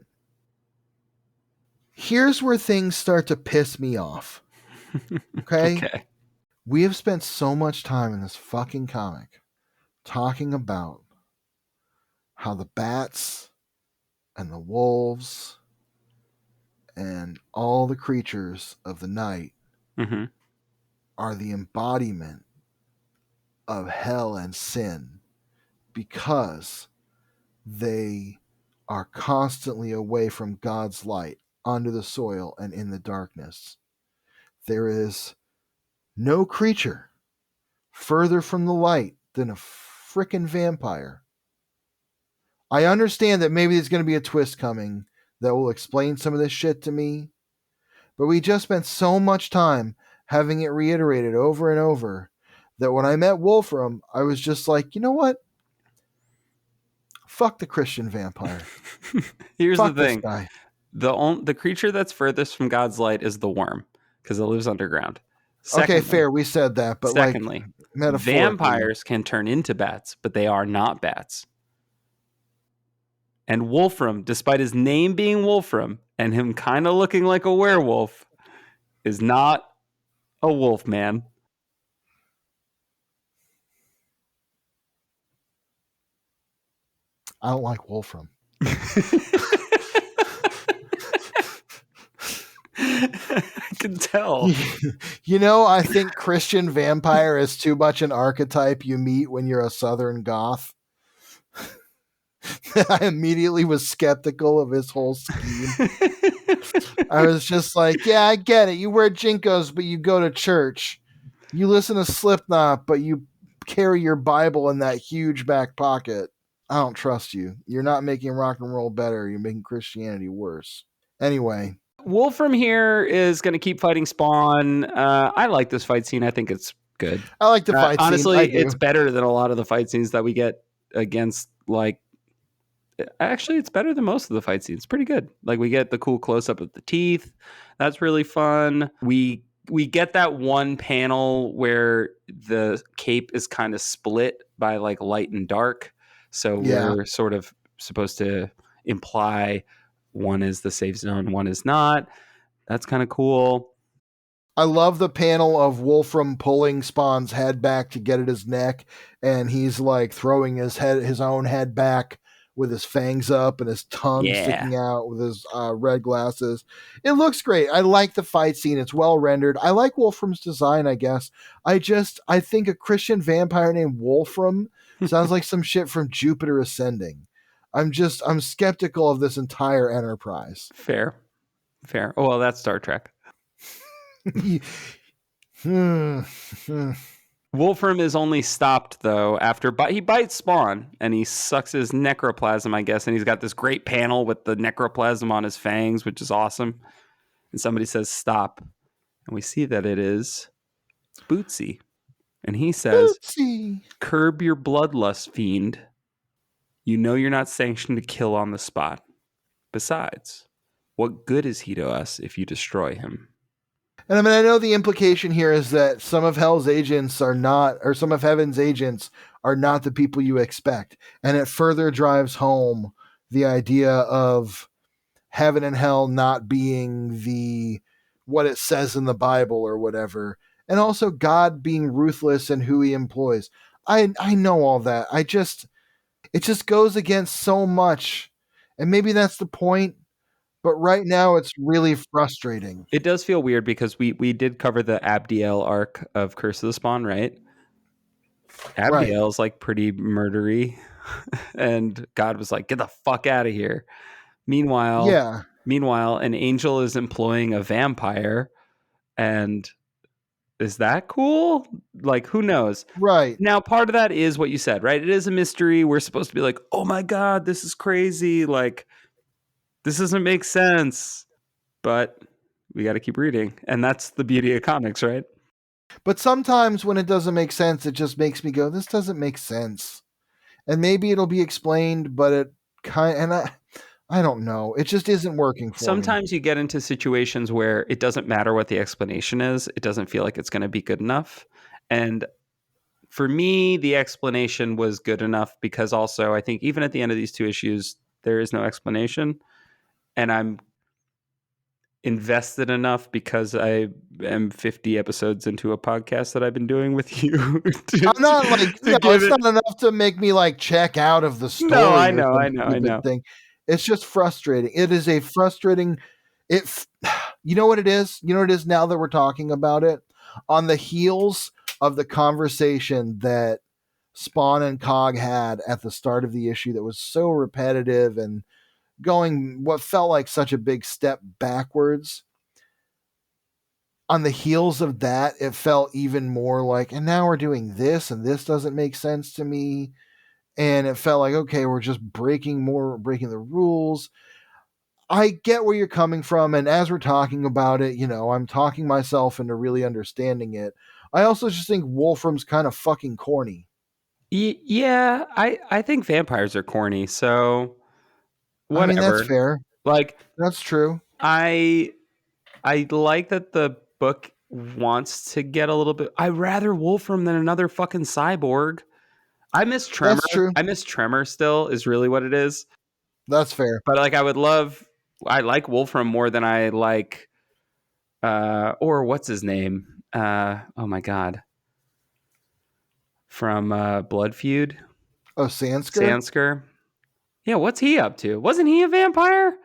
here's where things start to piss me off. Okay? Okay. We have spent so much time in this fucking comic talking about how the bats and the wolves and all the creatures of the night Mm-hmm. are the embodiment of hell and sin because they are constantly away from God's light, under the soil and in the darkness. There is no creature further from the light than a frickin' vampire. I understand that maybe there's going to be a twist coming that will explain some of this shit to me, but we just spent so much time having it reiterated over and over that when I met Wolfram, I was just like, you know what? Fuck the Christian vampire. Here's Fuck the this thing. guy. The creature that's furthest from God's light is the worm, because it lives underground. Secondly, Okay, fair. We said that, but secondly, like metaphorically, vampires can turn into bats, but they are not bats. And Wolfram, despite his name being Wolfram and him kind of looking like a werewolf, is not a wolf man. I don't like Wolfram. I can tell. You know, I think Christian vampire is too much an archetype you meet when you're a Southern goth. I immediately was skeptical of his whole scheme. I was just like, yeah, I get it. You wear Jinkos, but you go to church. You listen to Slipknot, but you carry your Bible in that huge back pocket. I don't trust you. You're not making rock and roll better. You're making Christianity worse. Anyway. Wolfram here is going to keep fighting Spawn. I like this fight scene. I think it's good. I like the fight scene. Honestly, it's better than a lot of the fight scenes that we get against, like, actually, it's better than most of the fight scenes. It's pretty good. Like, we get the cool close-up of the teeth. That's really fun. We get that one panel where the cape is kind of split by, like, light and dark. So we're sort of supposed to imply one is the safe zone, one is not. That's kind of cool. I love the panel of Wolfram pulling Spawn's head back to get at his neck, and he's like throwing his own head back with his fangs up and his tongue sticking out with his red glasses. It looks great. I like the fight scene. It's well rendered. I like Wolfram's design, I guess. I think a Christian vampire named Wolfram sounds like some shit from Jupiter Ascending. I'm skeptical of this entire enterprise. Fair. Oh, well, that's Star Trek. Wolfram is only stopped, though, after he bites Spawn, and he sucks his necroplasm, I guess, and he's got this great panel with the necroplasm on his fangs, which is awesome. And somebody says, stop. And we see that it is Bootsy. And he says, Bootsy, curb your bloodlust, fiend. You know you're not sanctioned to kill on the spot. Besides, what good is he to us if you destroy him? And I mean, I know the implication here is that some of Hell's agents are not, or some of Heaven's agents are not the people you expect. And it further drives home the idea of heaven and hell not being what it says in the Bible or whatever, and also God being ruthless in who he employs. I know all that. It just goes against so much, and maybe that's the point. But right now, it's really frustrating. It does feel weird because we did cover the Abdiel arc of Curse of the Spawn, right? Right. Abdiel's like pretty murdery, and God was like, "Get the fuck out of here." Meanwhile, Yeah. an angel is employing a vampire, and is that cool? Like, who knows? Right. Now, part of that is what you said, right? It is a mystery. We're supposed to be like, "Oh my god, this is crazy!" Like, this doesn't make sense, but we got to keep reading, and that's the beauty of comics, right? But sometimes when it doesn't make sense, it just makes me go, "This doesn't make sense." And maybe it'll be explained, but I don't know. It just isn't working for me. Sometimes you get into situations where it doesn't matter what the explanation is. It doesn't feel like it's going to be good enough. And for me, the explanation was good enough because also I think even at the end of these 2 issues, there is no explanation. And I'm invested enough because I am 50 episodes into a podcast that I've been doing with you. I'm not like, it's not enough to make me like check out of the story. No, I or know, some I know, I stupid know. thing. It's just frustrating. It is a frustrating. You know what it is? You know what it is now that we're talking about it? On the heels of the conversation that Spawn and Cog had at the start of the issue that was so repetitive and going what felt like such a big step backwards. On the heels of that, it felt even more like, and now we're doing this, and this doesn't make sense to me. And it felt like, okay, we're just breaking the rules. I get where you're coming from, and as we're talking about it, I'm talking myself into really understanding it. I also just think Wolfram's kind of fucking corny. Yeah, I think vampires are corny, so whatever. I mean, that's fair. Like, that's true. I like that the book wants to get a little bit. I rather Wolfram than another fucking cyborg. I miss Tremor. That's true. I miss Tremor still is really what it is. That's fair. But like I like Wolfram more than I like or what's his name? Oh my god. From Blood Feud. Oh, Sansker? Sansker. Yeah, what's he up to? Wasn't he a vampire?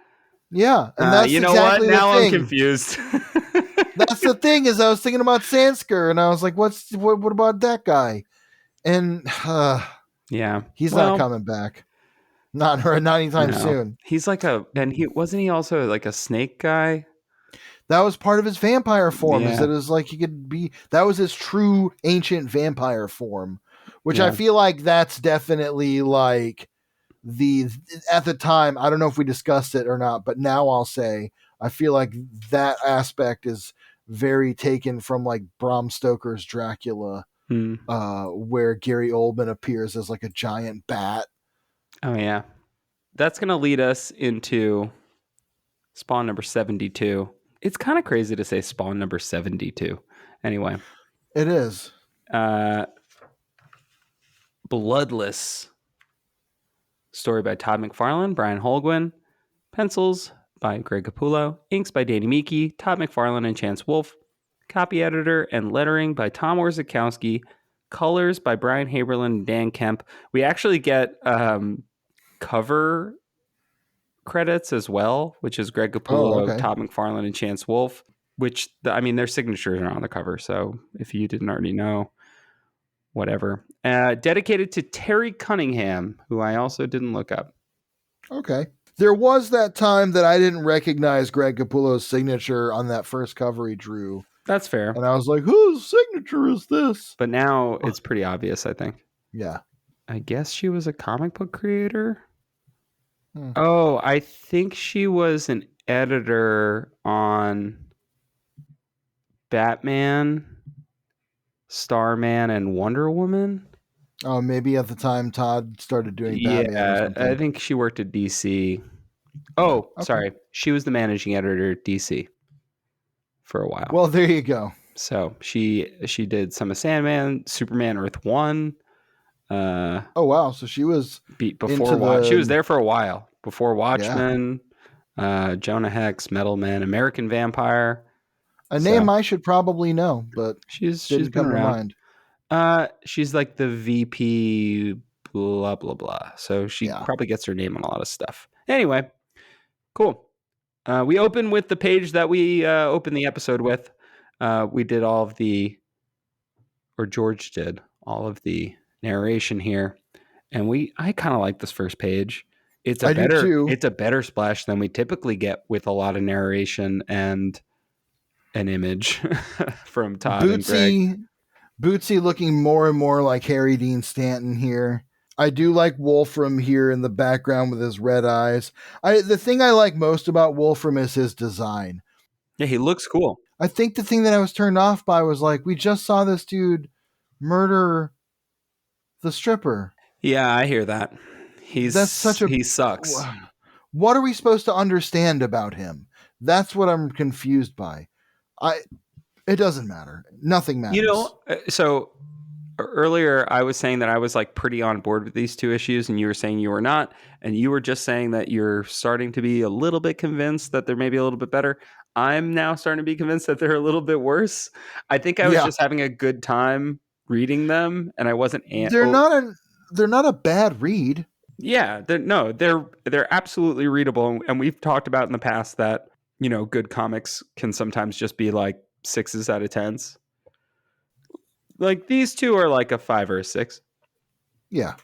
Yeah, and that's you know exactly what? Now the thing. I'm confused. That's the thing is I was thinking about Sansker, and I was like, what about that guy? And yeah, he's not coming back. Not anytime soon. He's like wasn't he also like a snake guy? That was part of his vampire form. Yeah. Is that it was like he could be. That was his true ancient vampire form, which I feel like that's definitely like at the time. I don't know if we discussed it or not, but now I'll say I feel like that aspect is very taken from like Bram Stoker's Dracula, where Gary Oldman appears as like a giant bat. Oh yeah, that's gonna lead us into Spawn number 72. It's kind of crazy to say Spawn number 72. Anyway, it is. Bloodless. Story by Todd McFarlane, Brian Holguin. Pencils by Greg Capullo. Inks by Danny Meeke, Todd McFarlane, and Chance Wolfe. Copy editor and lettering by Tom Orzechowski. Colors by Brian Haberlin and Dan Kemp. We actually get cover credits as well, which is Greg Capullo, Todd McFarlane, and Chance Wolfe, which, their signatures are on the cover. So if you didn't already know, whatever. Dedicated to Terry Cunningham, who I also didn't look up. Okay. There was that time that I didn't recognize Greg Capullo's signature on that first cover he drew. That's fair. And I was like, whose signature is this? But now it's pretty obvious, I think. Yeah. I guess she was a comic book creator. Oh, I think she was an editor on Batman, Starman, and Wonder Woman. Oh, maybe at the time Todd started doing Batman. Yeah, I think she worked at DC. Oh, sorry. She was the managing editor at DC for a while. Well, there you go. So she did some of Sandman, Superman Earth 1. Oh, wow. So she was before she was there for a while. Before Watchmen. Jonah Hex, Metal Man, American Vampire. A So name I should probably know, but she's didn't been come to around. mind. She's like the VP, blah blah blah. So she Yeah. probably gets her name on a lot of stuff. Anyway, cool. We open with the page that we opened the episode with. We did all of the, or George did all of the narration here, and I kind of like this first page. I do too. It's a better splash than we typically get with a lot of narration and an image from Todd and Greg. Bootsy looking more and more like Harry Dean Stanton here. I do like Wolfram here in the background with his red eyes. The thing I like most about Wolfram is his design. Yeah, he looks cool. I think the thing that I was turned off by was like, we just saw this dude murder the stripper. Yeah, I hear that. He sucks. What are we supposed to understand about him? That's what I'm confused by. It doesn't matter. Nothing matters. So earlier I was saying that I was like pretty on board with these two issues, and you were saying you were not, and you were just saying that you're starting to be a little bit convinced that they're maybe a little bit better. I'm now starting to be convinced that they're a little bit worse. I think I was just having a good time reading them, and I wasn't. They're not a bad read. Yeah, they're absolutely readable, and we've talked about in the past that good comics can sometimes just be like 6s out of 10s. Like these two are like a 5 or a 6. Yeah,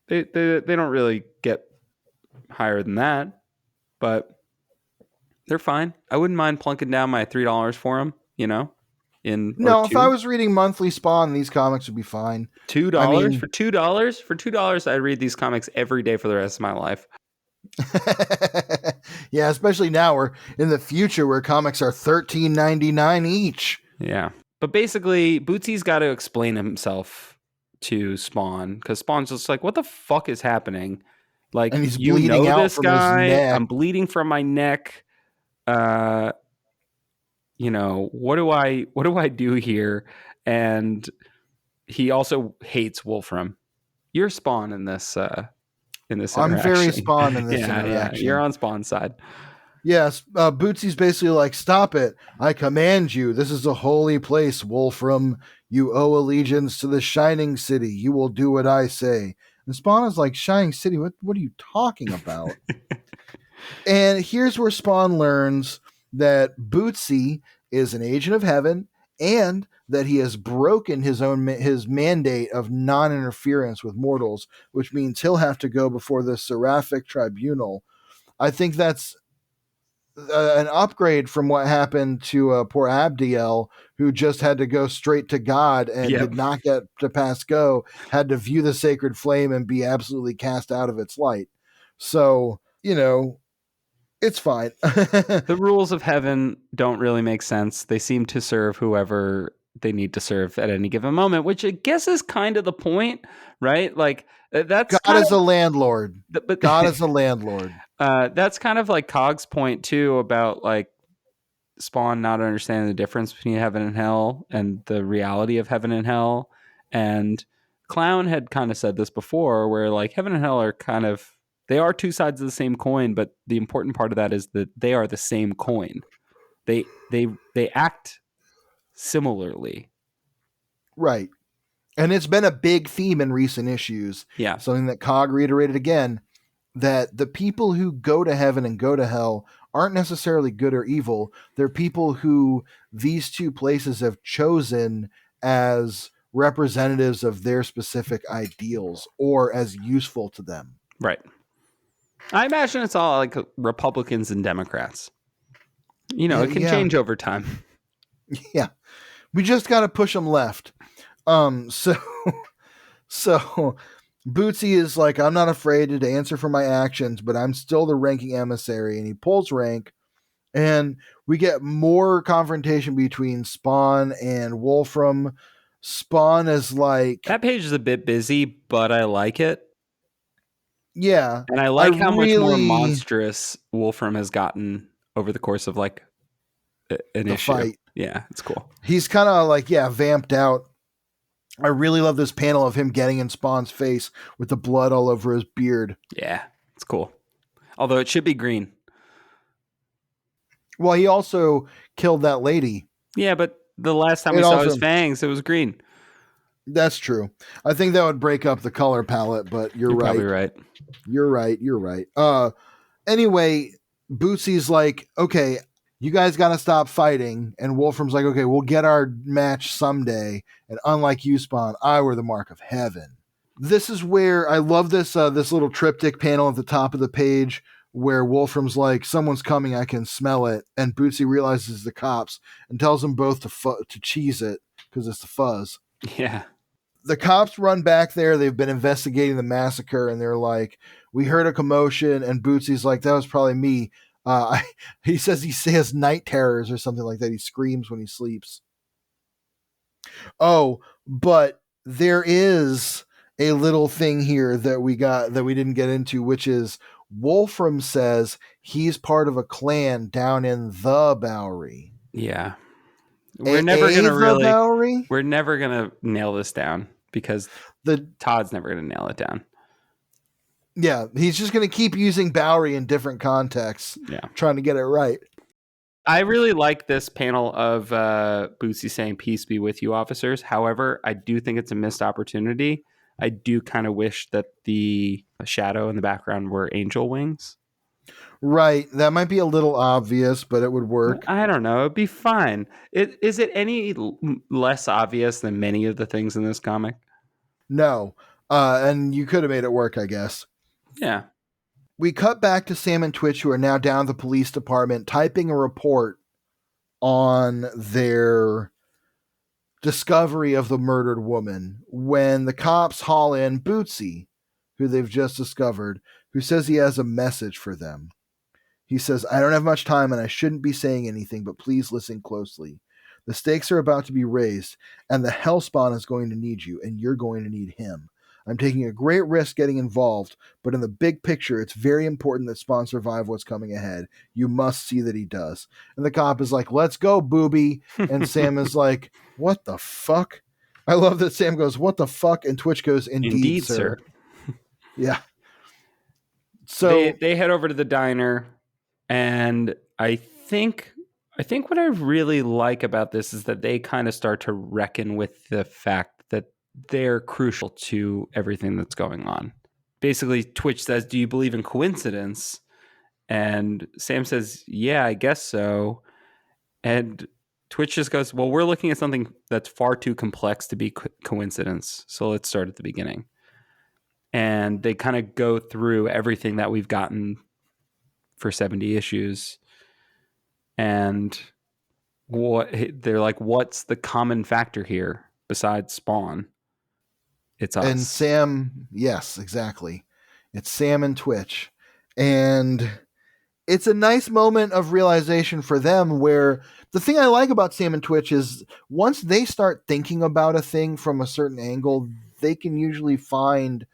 they don't really get higher than that, but they're fine. I wouldn't mind plunking down my $3 for them. If I was reading monthly Spawn, these comics would be fine. $2 for $2 for $2. I'd read these comics every day for the rest of my life. Yeah, especially now we're in the future where comics are $13.99 each. Yeah. But basically, Bootsy's got to explain himself to Spawn, because Spawn's just like, what the fuck is happening? Like, and he's bleeding out this from guy. His neck. I'm bleeding from my neck. What do I do here? And he also hates Wolfram. You're Spawn in this interaction. I'm very Spawn in this interaction. You're on Spawn's side. Yes, Bootsy's basically like, stop it. I command you. This is a holy place, Wolfram. You owe allegiance to the Shining City. You will do what I say. And Spawn is like, Shining City? What are you talking about? And here's where Spawn learns that Bootsy is an agent of heaven, and that he has broken his mandate of non-interference with mortals, which means he'll have to go before the Seraphic Tribunal. I think that's an upgrade from what happened to poor Abdiel, who just had to go straight to God and did not get to pass go, had to view the sacred flame and be absolutely cast out of its light. So, it's fine. The rules of heaven don't really make sense. They seem to serve whoever they need to serve at any given moment, which I guess is kind of the point, right? Like, that's God is a landlord. But God is a landlord. That's kind of like Cog's point too, about like Spawn not understanding the difference between heaven and hell and the reality of heaven and hell. And Clown had kind of said this before, where like heaven and hell are they are two sides of the same coin, but the important part of that is that they are the same coin. They act similarly. Right. And it's been a big theme in recent issues. Yeah. Something that Cog reiterated again, that the people who go to heaven and go to hell aren't necessarily good or evil. They're people who these two places have chosen as representatives of their specific ideals or as useful to them. Right. I imagine it's all like Republicans and Democrats. It can change over time. Yeah. We just got to push them left. So Bootsy is like, I'm not afraid to answer for my actions, but I'm still the ranking emissary. And he pulls rank, and we get more confrontation between Spawn and Wolfram. Spawn is like, that page is a bit busy, but I like it. Yeah. And I like how much more monstrous Wolfram has gotten over the course of like an issue. Fight. Yeah, it's cool. He's kind of like, vamped out. I really love this panel of him getting in Spawn's face with the blood all over his beard. Yeah, it's cool. Although it should be green. Well, he also killed that lady. Yeah, but the last time It we saw also- his fangs, it was green. That's true. I think that would break up the color palette, but you're right. Probably right. You're right. Anyway, Bootsy's like, okay, you guys got to stop fighting. And Wolfram's like, okay, we'll get our match someday. And unlike you, Spawn, I wear the mark of heaven. This is where I love this this little triptych panel at the top of the page where Wolfram's like, someone's coming, I can smell it. And Bootsy realizes the cops and tells them both to cheese it because it's the fuzz. Yeah. The cops run back there. They've been investigating the massacre, and they're like, we heard a commotion, and Bootsy's like, that was probably me. He says he has night terrors or something like that. He screams when he sleeps. Oh, but there is a little thing here that we didn't get into, which is Wolfram says he's part of a clan down in the Bowery. Yeah. We're never going to nail this down because Todd's never going to nail it down. Yeah, he's just going to keep using Bowery in different contexts, trying to get it right. I really like this panel of Bootsy saying, peace be with you, officers. However, I do think it's a missed opportunity. I do kind of wish that the shadow in the background were angel wings. Right. That might be a little obvious, but it would work. I don't know. It'd be fine. Is it any less obvious than many of the things in this comic? No. And you could have made it work, I guess. Yeah. We cut back to Sam and Twitch, who are now down at the police department typing a report on their discovery of the murdered woman when the cops haul in Bootsy, who they've just discovered, who says he has a message for them. He says, I don't have much time and I shouldn't be saying anything, but please listen closely. The stakes are about to be raised, and the Hellspawn is going to need you, and you're going to need him. I'm taking a great risk getting involved, but in the big picture, it's very important that Spawn survive what's coming ahead. You must see that he does. And the cop is like, let's go, booby. And Sam is like, what the fuck? I love that Sam goes, what the fuck? And Twitch goes, indeed sir. Yeah. So they head over to the diner, and I think what I really like about this is that they kind of start to reckon with the fact that they're crucial to everything that's going on. Basically, Twitch says, do you believe in coincidence? And Sam says, yeah, I guess so. And Twitch just goes, well, we're looking at something that's far too complex to be coincidence. So let's start at the beginning. And they kind of go through everything that we've gotten for 70 issues. And they're like, what's the common factor here besides Spawn? It's us. And Sam, yes, exactly. It's Sam and Twitch. And it's a nice moment of realization for them where the thing I like about Sam and Twitch is once they start thinking about a thing from a certain angle, they can usually find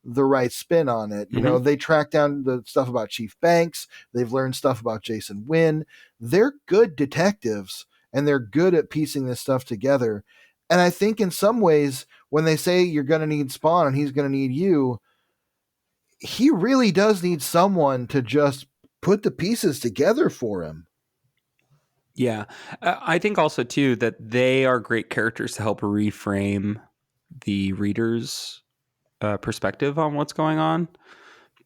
the right spin on it. You know, they track down the stuff about Chief Banks. They've learned stuff about Jason Wynn. They're good detectives, and they're good at piecing this stuff together. And I think in some ways, when they say you're going to need Spawn and he's going to need you, he really does need someone to just put the pieces together for him. Yeah. I think also, too, that they are great characters to help reframe the reader's perspective on what's going on,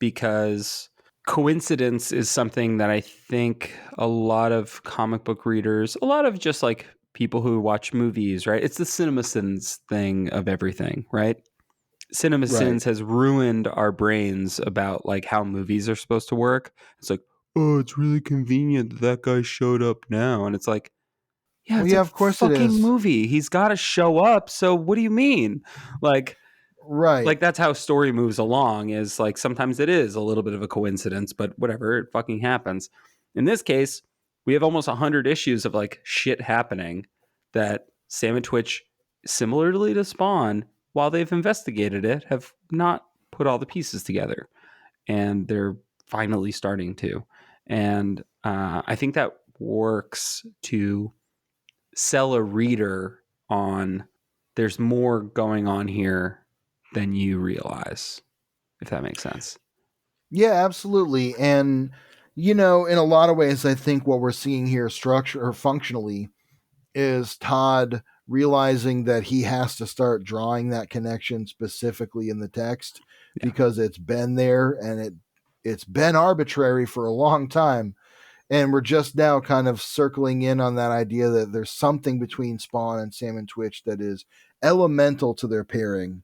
because coincidence is something that I think a lot of comic book readers, a lot of just like people who watch movies, right? It's the CinemaSins thing of everything, right? CinemaSins has ruined our brains about like how movies are supposed to work. It's like, oh, it's really convenient that guy showed up now. And it's like, yeah, it's of course it fucking is. movie. He's got to show up. So what do you mean? Like, right. Like that's how story moves along, is like sometimes it is a little bit of a coincidence, but whatever, it fucking happens. In this case, we have almost 100 issues of like shit happening that Sam and Twitch, similarly to Spawn, while they've investigated it, have not put all the pieces together. And they're finally starting to. And I think that works to sell a reader on there's more going on here than you realize, if that makes sense. Yeah, absolutely. And in a lot of ways, I think what we're seeing here, structure or functionally, is Todd realizing that he has to start drawing that connection specifically in the text Yeah. because it's been there and it's been arbitrary for a long time. And we're just now kind of circling in on that idea that there's something between Spawn and Sam and Twitch that is elemental to their pairing.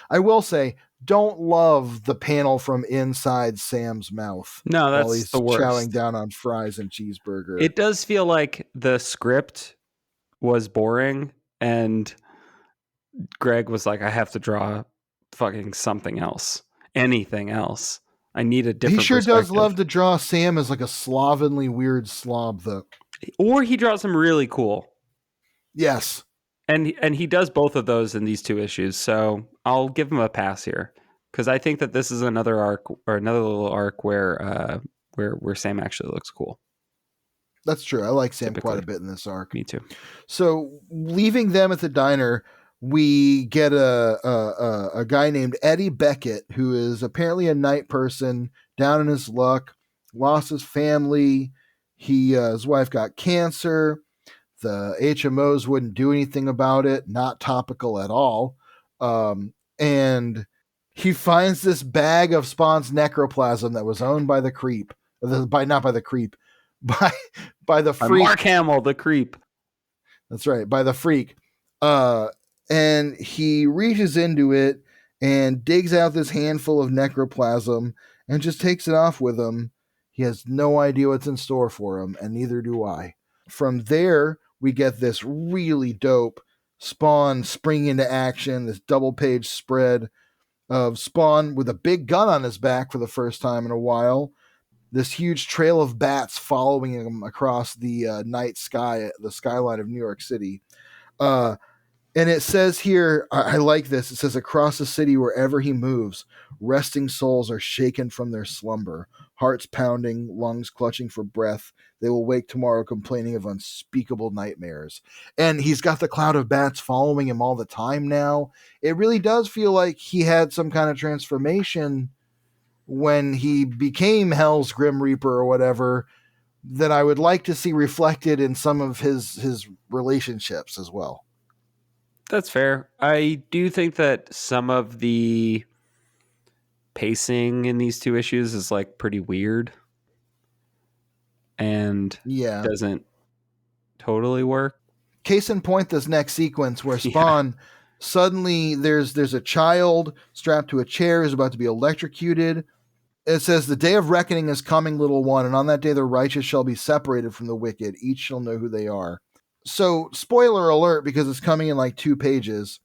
I will say, don't love the panel from inside Sam's mouth No, while that's he's the chowing worst. down on fries and cheeseburger. It does feel like the script was boring and Greg was like, I have to draw fucking something else, anything else. I need a different He sure does perspective. love to draw Sam as like a slovenly, weird slob, though. Or he draws them really cool. Yes. And he does both of those in these 2 issues. So I'll give him a pass here because I think that this is another arc or another little arc where Sam actually looks cool. That's true. I like Sam Typically. quite a bit in this arc. Me too. So leaving them at the diner, we get a guy named Eddie Beckett, who is apparently a night person, down in his luck, lost his family. His wife got cancer. The HMOs wouldn't do anything about it. Not topical at all. And he finds this bag of Spawn's necroplasm that was owned by the creep. Not by the creep. By the freak. Mark Hamill, the creep. That's right, by the freak. And he reaches into it and digs out this handful of necroplasm and just takes it off with him. He has no idea what's in store for him, and neither do I. From there, we get this really dope Spawn springing into action, this double-page spread of Spawn with a big gun on his back for the first time in a while. This huge trail of bats following him across the night sky, the skyline of New York City. And it says here, I like this, it says, across the city wherever he moves, resting souls are shaken from their slumber, hearts pounding, lungs clutching for breath. They will wake tomorrow complaining of unspeakable nightmares. And he's got the cloud of bats following him all the time now. It really does feel like he had some kind of transformation when he became Hell's Grim Reaper or whatever, that I would like to see reflected in some of his relationships as well. That's fair. I do think that some of the pacing in these 2 issues is like pretty weird and doesn't totally work. Case in point, this next sequence where Spawn suddenly there's a child strapped to a chair who's about to be electrocuted. It says, the day of reckoning is coming, little one, and on that day the righteous shall be separated from the wicked. Each shall know who they are. So, spoiler alert, because it's coming in like 2 pages.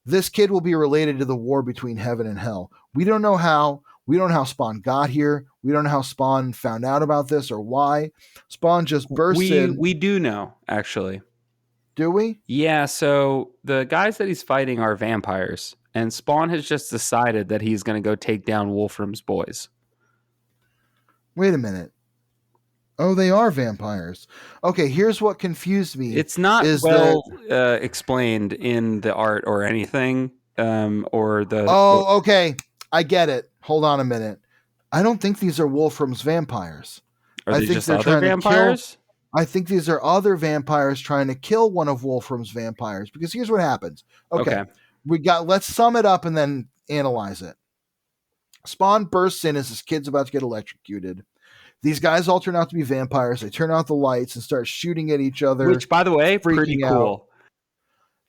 This kid will be related to the war between heaven and hell. We don't know how. We don't know how Spawn got here. We don't know how Spawn found out about this or why. Spawn just bursts in. We do know, actually. Do we? Yeah, so the guys that he's fighting are vampires, and Spawn has just decided that he's going to go take down Wolfram's boys. Wait a minute. Oh, they are vampires. Okay, here's what confused me. It's not explained in the art or anything, or the... Oh, okay. I get it. Hold on a minute. I don't think these are Wolfram's vampires. Are they just other vampires? I think these are other vampires trying to kill one of Wolfram's vampires. Because here's what happens. Okay. Let's sum it up and then analyze it. Spawn bursts in as his kid's about to get electrocuted. These guys all turn out to be vampires. They turn out the lights and start shooting at each other. Which, by the way, pretty cool. Out.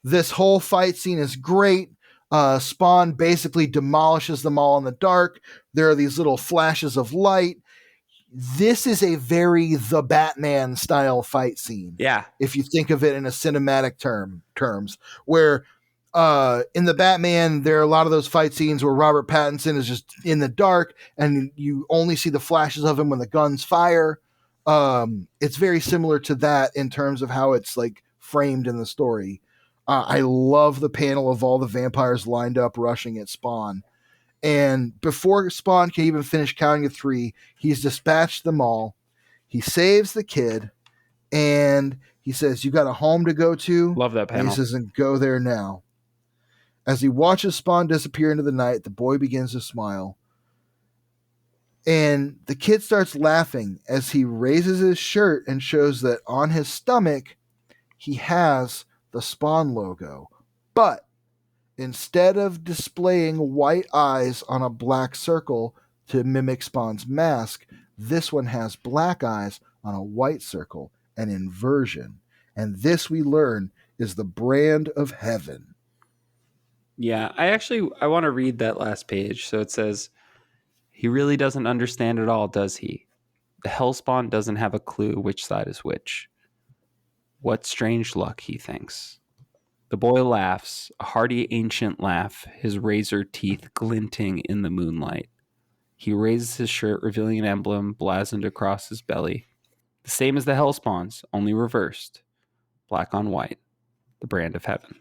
This whole fight scene is great. Spawn basically demolishes them all in the dark. There are these little flashes of light. This is a very The Batman style fight scene. Yeah. If you think of it in a cinematic terms, where in The Batman, there are a lot of those fight scenes where Robert Pattinson is just in the dark and you only see the flashes of him when the guns fire. It's very similar to that in terms of how it's like framed in the story. I love the panel of all the vampires lined up rushing at Spawn. And before Spawn can even finish counting to 3, he's dispatched them all. He saves the kid and he says, "You got a home to go to?" Love that panel. And he says, "And go there now." As he watches Spawn disappear into the night, the boy begins to smile. And the kid starts laughing as he raises his shirt and shows that on his stomach, he has the Spawn logo. But instead of displaying white eyes on a black circle to mimic Spawn's mask, this one has black eyes on a white circle, an inversion. And this, we learn, is the brand of heaven. Yeah, I want to read that last page. So it says, he really doesn't understand at all, does he? The Hellspawn doesn't have a clue which side is which. What strange luck, he thinks. The boy laughs, a hearty ancient laugh, his razor teeth glinting in the moonlight. He raises his shirt, revealing an emblem blazoned across his belly. The same as the Hellspawns, only reversed. Black on white. The brand of heaven.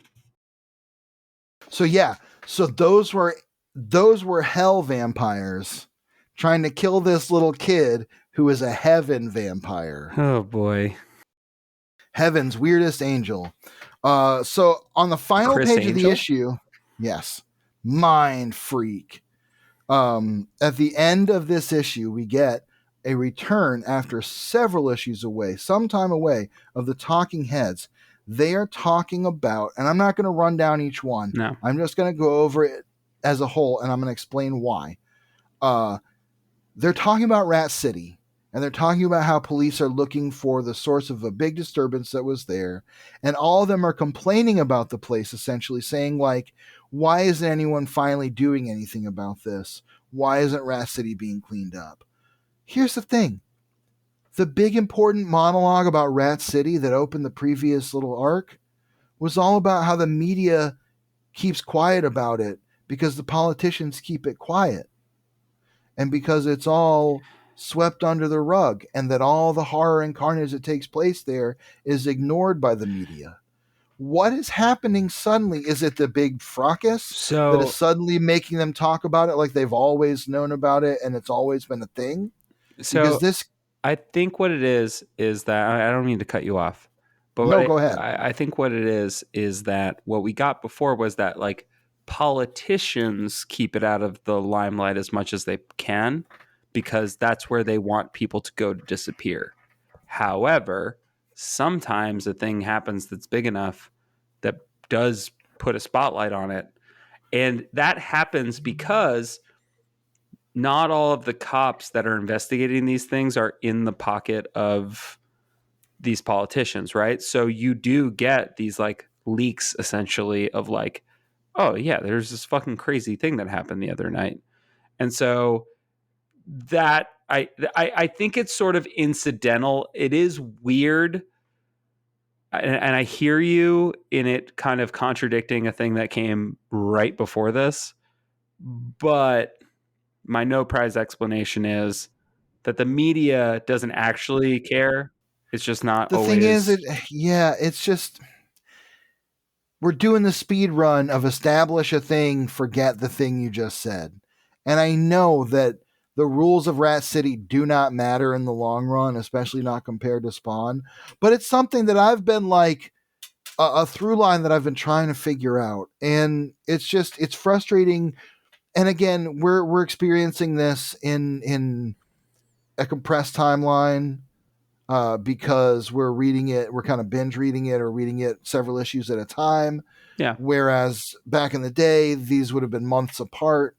So yeah, so those were hell vampires trying to kill this little kid who is a heaven vampire. Oh boy. Heaven's weirdest angel. So on the final Chris page of the Angel? issue, yes, mind freak. At the end of this issue, we get a return after several issues away, some time away, of the talking heads. They are talking about, and I'm not going to run down each one. No. I'm just going to go over it as a whole, and I'm going to explain why. They're talking about Rat City, and they're talking about how police are looking for the source of a big disturbance that was there, and all of them are complaining about the place, essentially saying, like, why isn't anyone finally doing anything about this? Why isn't Rat City being cleaned up? Here's the thing. The big important monologue about Rat City that opened the previous little arc was all about how the media keeps quiet about it because the politicians keep it quiet. And because it's all swept under the rug, and that all the horror and carnage that takes place there is ignored by the media. What is happening suddenly? Is it the big fracas that is suddenly making them talk about it like they've always known about it and it's always been a thing? So Because this, I think what it is that I don't mean to cut you off, but No, go ahead. I think what it is that what we got before was that like politicians keep it out of the limelight as much as they can because that's where they want people to go to disappear. However, sometimes a thing happens that's big enough that does put a spotlight on it, and that happens because not all of the cops that are investigating these things are in the pocket of these politicians, right? So you do get these like leaks essentially of like, oh yeah, there's this fucking crazy thing that happened the other night. And so that I think it's sort of incidental. It is weird. And I hear you in it kind of contradicting a thing that came right before this. But my no prize explanation is that the media doesn't actually care. It's just not the always. thing is, it's just, we're doing the speed run of establish a thing, forget the thing you just said. And I know that the rules of Rat City do not matter in the long run, especially not compared to Spawn. But it's something that I've been like a through line that I've been trying to figure out. And it's frustrating. And again, we're experiencing this in a compressed timeline because we're reading it, we're kind of binge reading it or reading it several issues at a time. Yeah. Whereas back in the day, these would have been months apart.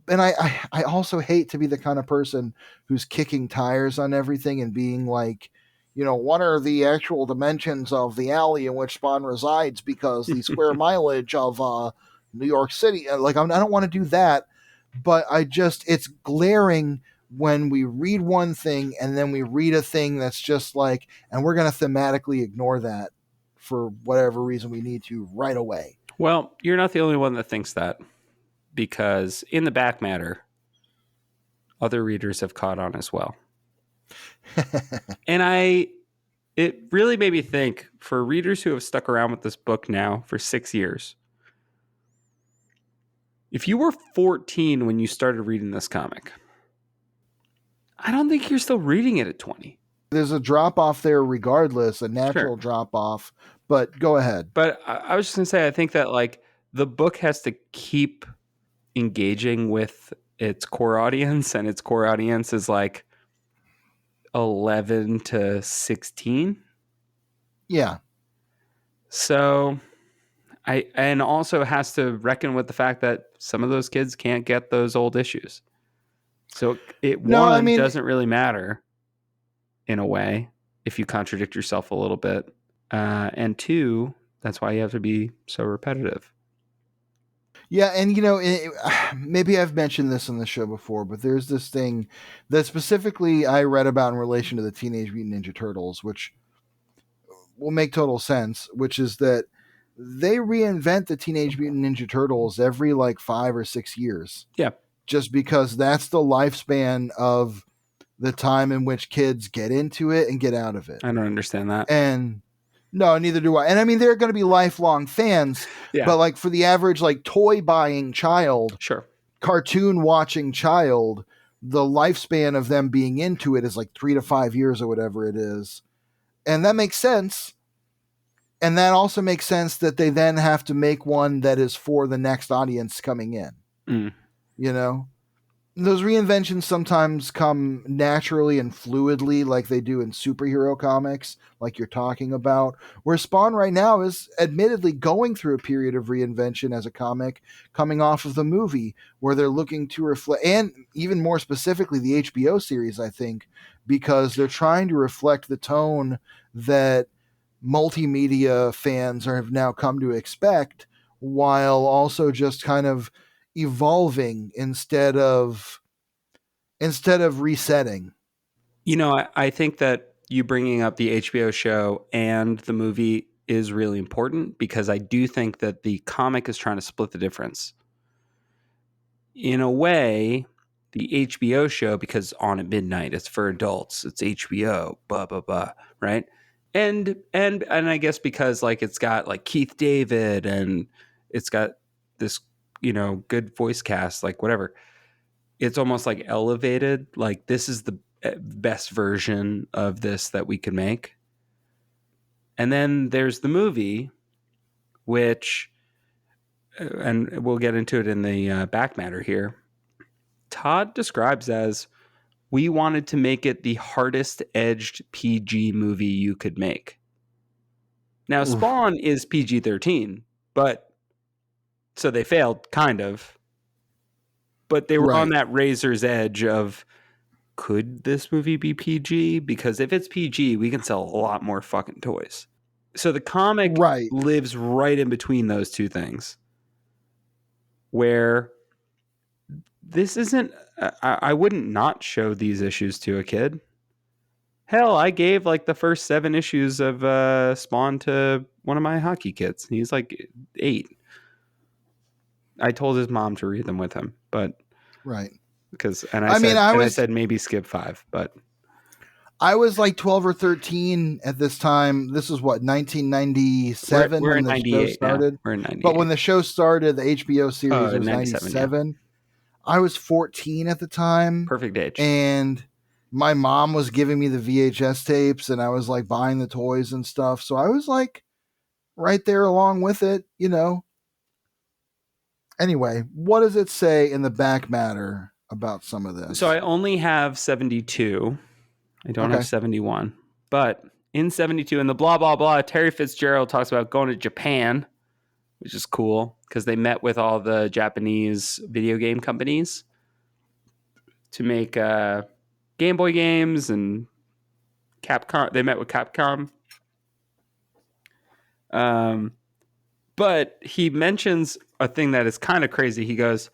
And I also hate to be the kind of person who's kicking tires on everything and being like, what are the actual dimensions of the alley in which Spawn resides because the square mileage of New York City. Like, I don't want to do that, but it's glaring when we read one thing and then we read a thing that's just like, and we're going to thematically ignore that for whatever reason we need to right away. Well, you're not the only one that thinks that, because in the back matter, other readers have caught on as well. And it really made me think, for readers who have stuck around with this book now for 6 years, if you were 14 when you started reading this comic, I don't think you're still reading it at 20. There's a drop off there regardless, a natural Sure. drop off, but go ahead. But I was just going to say, I think that like the book has to keep engaging with its core audience, and its core audience is like 11 to 16. Yeah. So and also has to reckon with the fact that some of those kids can't get those old issues. So it No, I mean, doesn't really matter in a way if you contradict yourself a little bit. And two, that's why you have to be so repetitive. yeah, and maybe I've mentioned this on the show before, but there's this thing that specifically I read about in relation to the Teenage Mutant Ninja Turtles, which will make total sense, which is that they reinvent the Teenage Mutant Ninja Turtles every like 5 or 6 years. Yeah. Just because that's the lifespan of the time in which kids get into it and get out of it. I don't understand that. And no, neither do I. And I mean, they're going to be lifelong fans, Yeah. but like for the average like toy buying child, Sure. cartoon watching child, the lifespan of them being into it is like 3 to 5 years or whatever it is. And that makes sense. And that also makes sense that they then have to make one that is for the next audience coming in. Mm. You know? Those reinventions sometimes come naturally and fluidly like they do in superhero comics, like you're talking about, where Spawn right now is admittedly going through a period of reinvention as a comic coming off of the movie, where they're looking to reflect, and even more specifically the HBO series, I think, because they're trying to reflect the tone that multimedia fans have now come to expect, while also just kind of evolving instead of resetting. You know, I think that you bringing up the HBO show and the movie is really important, because I do think that the comic is trying to split the difference. In a way, the HBO show, because on at midnight, it's for adults, it's HBO, blah blah blah, right? And I guess because like it's got like Keith David and it's got this, good voice cast, like whatever. It's almost like elevated, like this is the best version of this that we could make. And then there's the movie, which, and we'll get into it in the back matter here, Todd describes as, we wanted to make it the hardest edged PG movie you could make. Now, Spawn is PG-13, but so they failed, kind of. But they were on that razor's edge of, could this movie be PG? Because if it's PG, we can sell a lot more fucking toys. So the comic lives right in between those two things, where this isn't, I wouldn't not show these issues to a kid. Hell, I gave like the first 7 issues of Spawn to one of my hockey kids. He's like 8. I told his mom to read them with him, but because I said maybe skip 5, but I was like 12 or 13 at this time. This is what, 1997 we're when in the 98 show started. Now. We're in 98. But when the show started, the HBO series was 97. Yeah. I was 14 at the time. Perfect age. And my mom was giving me the VHS tapes, and I was like buying the toys and stuff. So I was like right there along with it, Anyway, what does it say in the back matter about some of this? So I only have 72. I don't have 71. But in 72, in the blah, blah, blah, Terry Fitzgerald talks about going to Japan, which is cool because they met with all the Japanese video game companies to make Game Boy games, and Capcom. They met with Capcom. But he mentions a thing that is kind of crazy. He goes,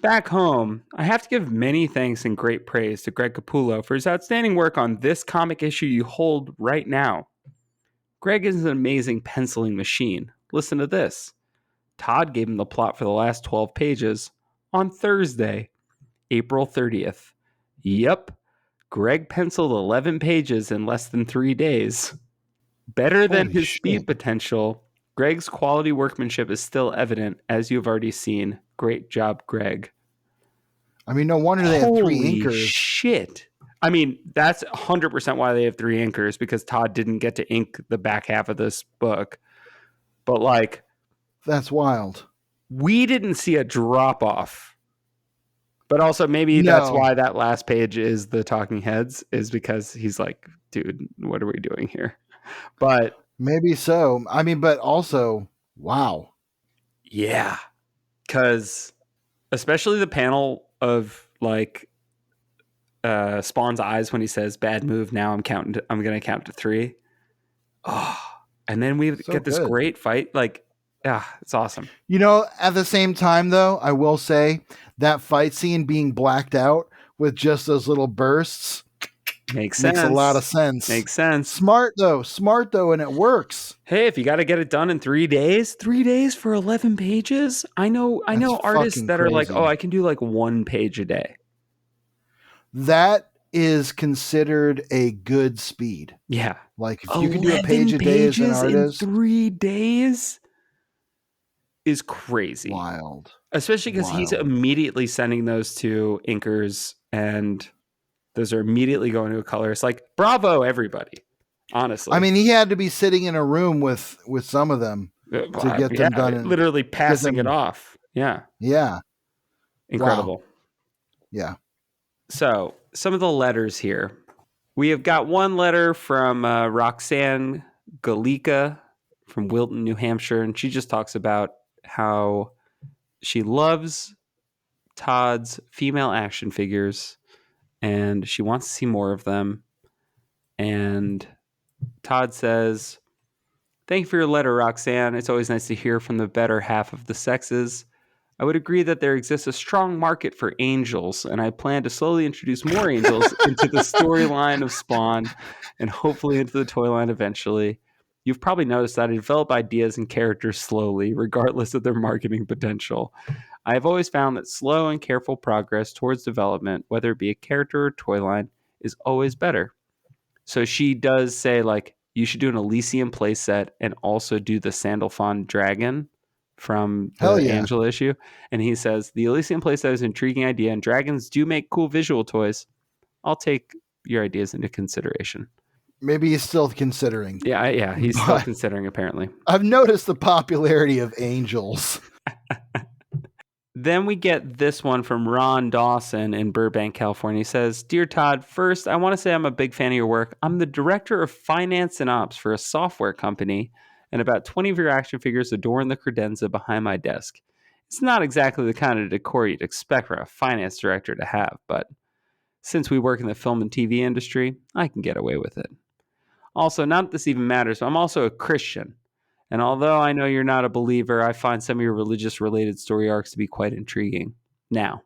back home, I have to give many thanks and great praise to Greg Capullo for his outstanding work on this comic issue you hold right now. Greg is an amazing penciling machine. Listen to this. Todd gave him the plot for the last 12 pages on Thursday, April 30th. Yep, Greg penciled 11 pages in less than 3 days. Better than his speed potential, Greg's quality workmanship is still evident, as you've already seen. Great job, Greg. I mean, no wonder they have 3 inkers. Shit. I mean, that's 100% why they have 3 inkers, because Todd didn't get to ink the back half of this book. But like, that's wild. We didn't see a drop off But also maybe that's No, why that last page is the talking heads, is because he's like, dude, what are we doing here? But maybe so. I mean, but also, wow. yeah, because especially the panel of like Spawn's eyes when he says bad move, now I'm gonna count to 3. Oh, and then we So get this good. great fight. Like, yeah, it's awesome. You know, at the same time, though, I will say that fight scene being blacked out with just those little bursts Makes makes a lot of sense. sense. Makes sense. Smart though, and it works. Hey, if you got to get it done in 3 days, 3 days for 11 pages. I know That's artists fucking that are like, crazy. oh, I can do like 1 page a day. That is considered a good speed. Yeah. Like if you can do a page a day as an artist, in 3 days is crazy. wild. Especially because he's Wild. immediately sending those to inkers, and those are immediately going to a colorist. Like, bravo, everybody. Honestly, I mean, he had to be sitting in a room with some of them to get them done. And literally passing them- it off. Yeah, Yeah, incredible. yeah. So, some of the letters here. We have got one letter from Roxanne Galika from Wilton, New Hampshire, and she just talks about how she loves Todd's female action figures and she wants to see more of them. And Todd says, "Thank you for your letter, Roxanne. It's always nice to hear from the better half of the sexes. I would agree that there exists a strong market for angels, and I plan to slowly introduce more angels into the storyline of Spawn and hopefully into the toy line eventually. You've probably noticed that I develop ideas and characters slowly, regardless of their marketing potential. I have always found that slow and careful progress towards development, whether it be a character or toy line, is always better." So she does say, like, you should do an Elysium playset and also do the Sandalphon dragon from Hell the yeah. Angel issue. And he says, the Elysium playset is an intriguing idea, and dragons do make cool visual toys. I'll take your ideas into consideration. Maybe he's still considering. Yeah, he's still considering, apparently. I've noticed the popularity of angels. Then we get this one from Ron Dawson in Burbank, California. He says, "Dear Todd, first, I want to say I'm a big fan of your work. I'm the director of finance and ops for a software company, and about 20 of your action figures adorn the credenza behind my desk. It's not exactly the kind of decor you'd expect from a finance director to have, but since we work in the film and TV industry, I can get away with it. Also, not that this even matters, but I'm also a Christian. And although I know you're not a believer, I find some of your religious-related story arcs to be quite intriguing. Now,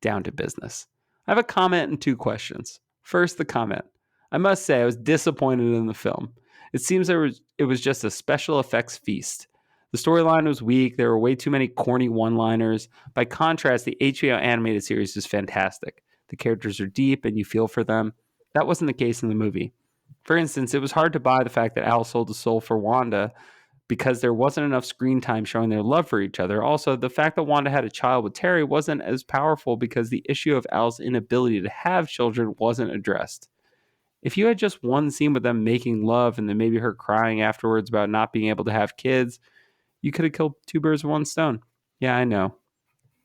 down to business. I have a comment and 2 questions. First, the comment. I must say I was disappointed in the film. It seems it was just a special effects feast. The storyline was weak. There were way too many corny one-liners. By contrast, the HBO animated series is fantastic. The characters are deep and you feel for them. That wasn't the case in the movie. For instance, it was hard to buy the fact that Al sold his soul for Wanda because there wasn't enough screen time showing their love for each other. Also, the fact that Wanda had a child with Terry wasn't as powerful because the issue of Al's inability to have children wasn't addressed. If you had just one scene with them making love and then maybe her crying afterwards about not being able to have kids, you could have killed 2 birds with 1 stone. Yeah, I know.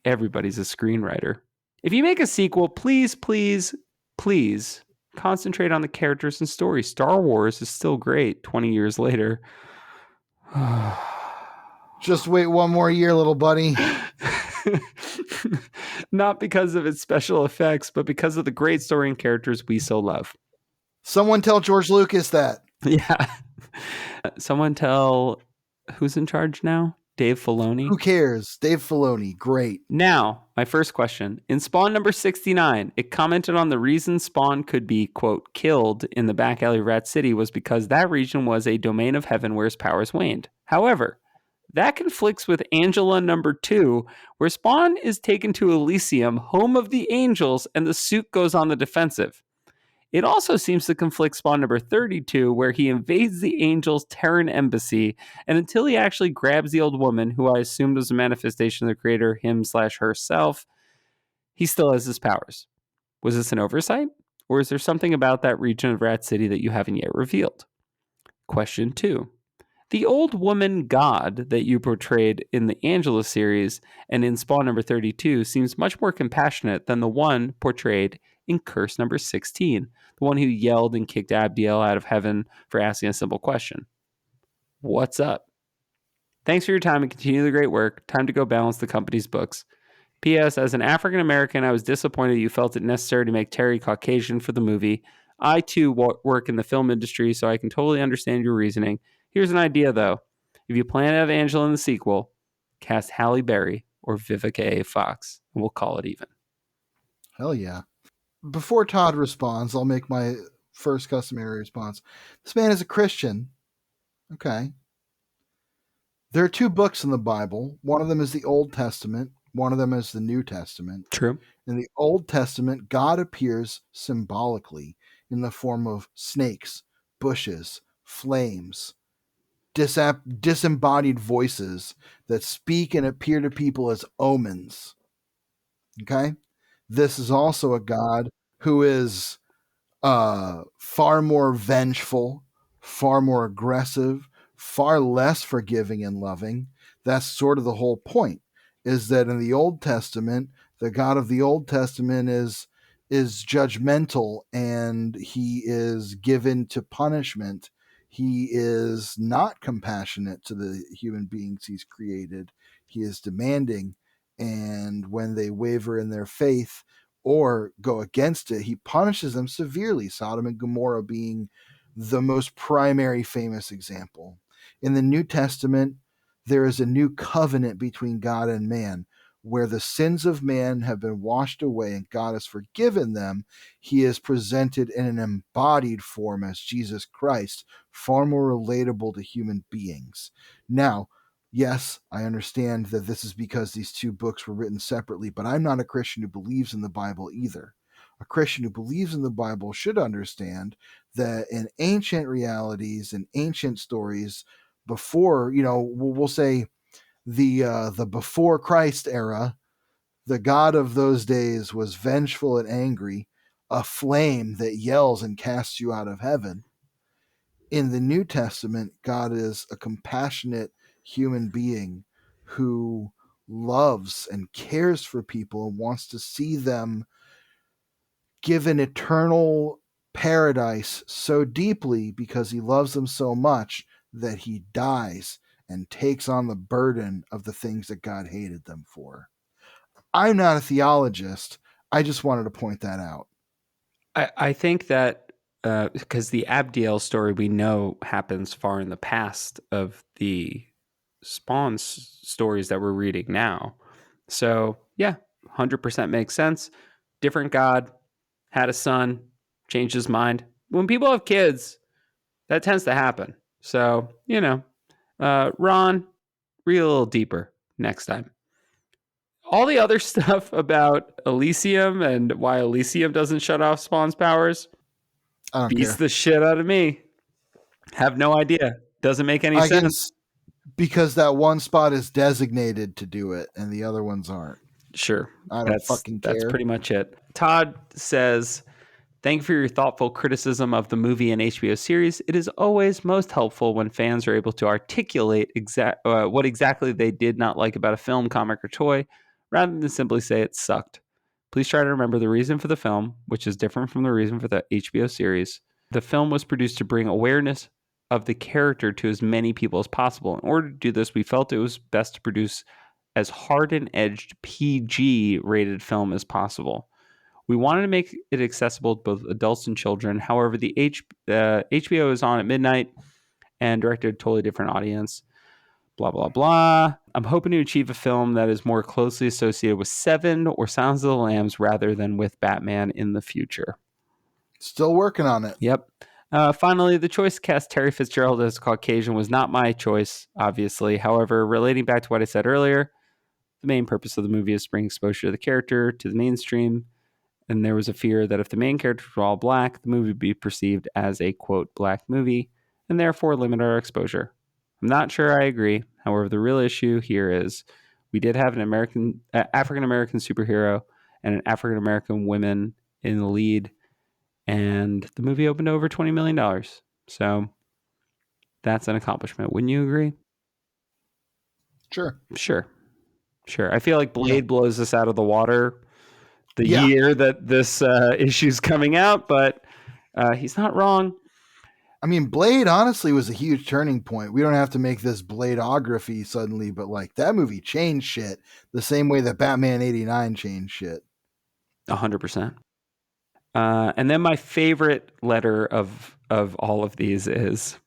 Everybody's a screenwriter. If you make a sequel, please concentrate on the characters and story. Star Wars is still great 20 years later. Just wait one more year, little buddy. Not because of its special effects, but because of the great story and characters we so love. Someone tell George Lucas that. Yeah. Someone tell who's in charge now? Dave Filoni? Who cares? Dave Filoni. Great. Now, my first question. In Spawn number 69, it commented on the reason Spawn could be, quote, killed in the back alley of Rat City was because that region was a domain of heaven where his powers waned. However, that conflicts with Angela number 2, where Spawn is taken to Elysium, home of the angels, and the suit goes on the defensive. It also seems to conflict Spawn number 32, where he invades the Angels' Terran embassy, and until he actually grabs the old woman, who I assumed was a manifestation of the creator, him/herself, he still has his powers. Was this an oversight? Or is there something about that region of Rat City that you haven't yet revealed? Question 2. The old woman god that you portrayed in the Angela series and in Spawn number 32 seems much more compassionate than the one portrayed in Curse number 16, the one who yelled and kicked Abdiel out of heaven for asking a simple question. What's up? Thanks for your time and continue the great work. Time to go balance the company's books. P.S. As an African American, I was disappointed you felt it necessary to make Terry Caucasian for the movie. I, too, work in the film industry, so I can totally understand your reasoning. Here's an idea, though. If you plan to have Angela in the sequel, cast Halle Berry or Vivica A. Fox, and we'll call it even. Hell yeah. Before Todd responds, I'll make my first customary response. This man is a Christian. Okay. There are 2 books in the Bible. One of them is the Old Testament. One of them is the New Testament. True. In the Old Testament, God appears symbolically in the form of snakes, bushes, flames, disembodied voices that speak and appear to people as omens. Okay? This is also a God who is far more vengeful, far more aggressive, far less forgiving and loving. That's sort of the whole point, is that in the Old Testament, the God of the Old Testament is judgmental, and he is given to punishment. He is not compassionate to the human beings he's created. He is demanding, and when they waver in their faith or go against it, he punishes them severely, Sodom and Gomorrah being the most primary famous example. In the New Testament, there is a new covenant between God and man, where the sins of man have been washed away and God has forgiven them. He is presented in an embodied form as Jesus Christ, far more relatable to human beings. Now, yes, I understand that this is because these 2 books were written separately, but I'm not a Christian who believes in the Bible either. A Christian who believes in the Bible should understand that in ancient realities and ancient stories, before, we'll say the before Christ era, the God of those days was vengeful and angry, a flame that yells and casts you out of heaven. In the New Testament, God is a compassionate human being who loves and cares for people and wants to see them given eternal paradise so deeply because he loves them so much that he dies and takes on the burden of the things that God hated them for. I'm not a theologist. I just wanted to point that out. I think that because the Abdiel story we know happens far in the past of the Spawn stories that we're reading now. So, yeah, 100% makes sense. Different God, had a son, changed his mind. When people have kids, that tends to happen. So, Ron, read a little deeper next time. All the other stuff about Elysium and why Elysium doesn't shut off Spawn's powers I don't beats care. the shit out of me. Have no idea. Doesn't make any sense. Because that one spot is designated to do it and the other ones aren't. Sure. I don't fucking care. That's pretty much it. Todd says, thank you for your thoughtful criticism of the movie and HBO series. It is always most helpful when fans are able to articulate what exactly they did not like about a film, comic, or toy, rather than simply say it sucked. Please try to remember the reason for the film, which is different from the reason for the HBO series. The film was produced to bring awareness of the character to as many people as possible. In order to do this, we felt it was best to produce as hard and edged PG rated film as possible. We wanted to make it accessible to both adults and children. However, the HBO is on at midnight and directed a totally different audience. Blah, blah, blah. I'm hoping to achieve a film that is more closely associated with Seven or Silence of the Lambs rather than with Batman in the future. Still working on it. Yep. Finally, the choice to cast Terry Fitzgerald as Caucasian was not my choice, obviously. However, relating back to what I said earlier, the main purpose of the movie is to bring exposure to the character to the mainstream. And there was a fear that if the main characters were all black, the movie would be perceived as a, quote, black movie, and therefore limit our exposure. I'm not sure I agree. However, the real issue here is we did have an African-American superhero and an African-American woman in the lead, and the movie opened over $20 million. So that's an accomplishment. Wouldn't you agree? Sure. Sure. I feel like Yeah. Blade blows us out of the water the Yeah. year that this issue's coming out, but he's not wrong. I mean, Blade honestly was a huge turning point. We don't have to make this Bladeography suddenly, but like that movie changed shit the same way that Batman 89 changed shit. 100%. And then my favorite letter of all of these is,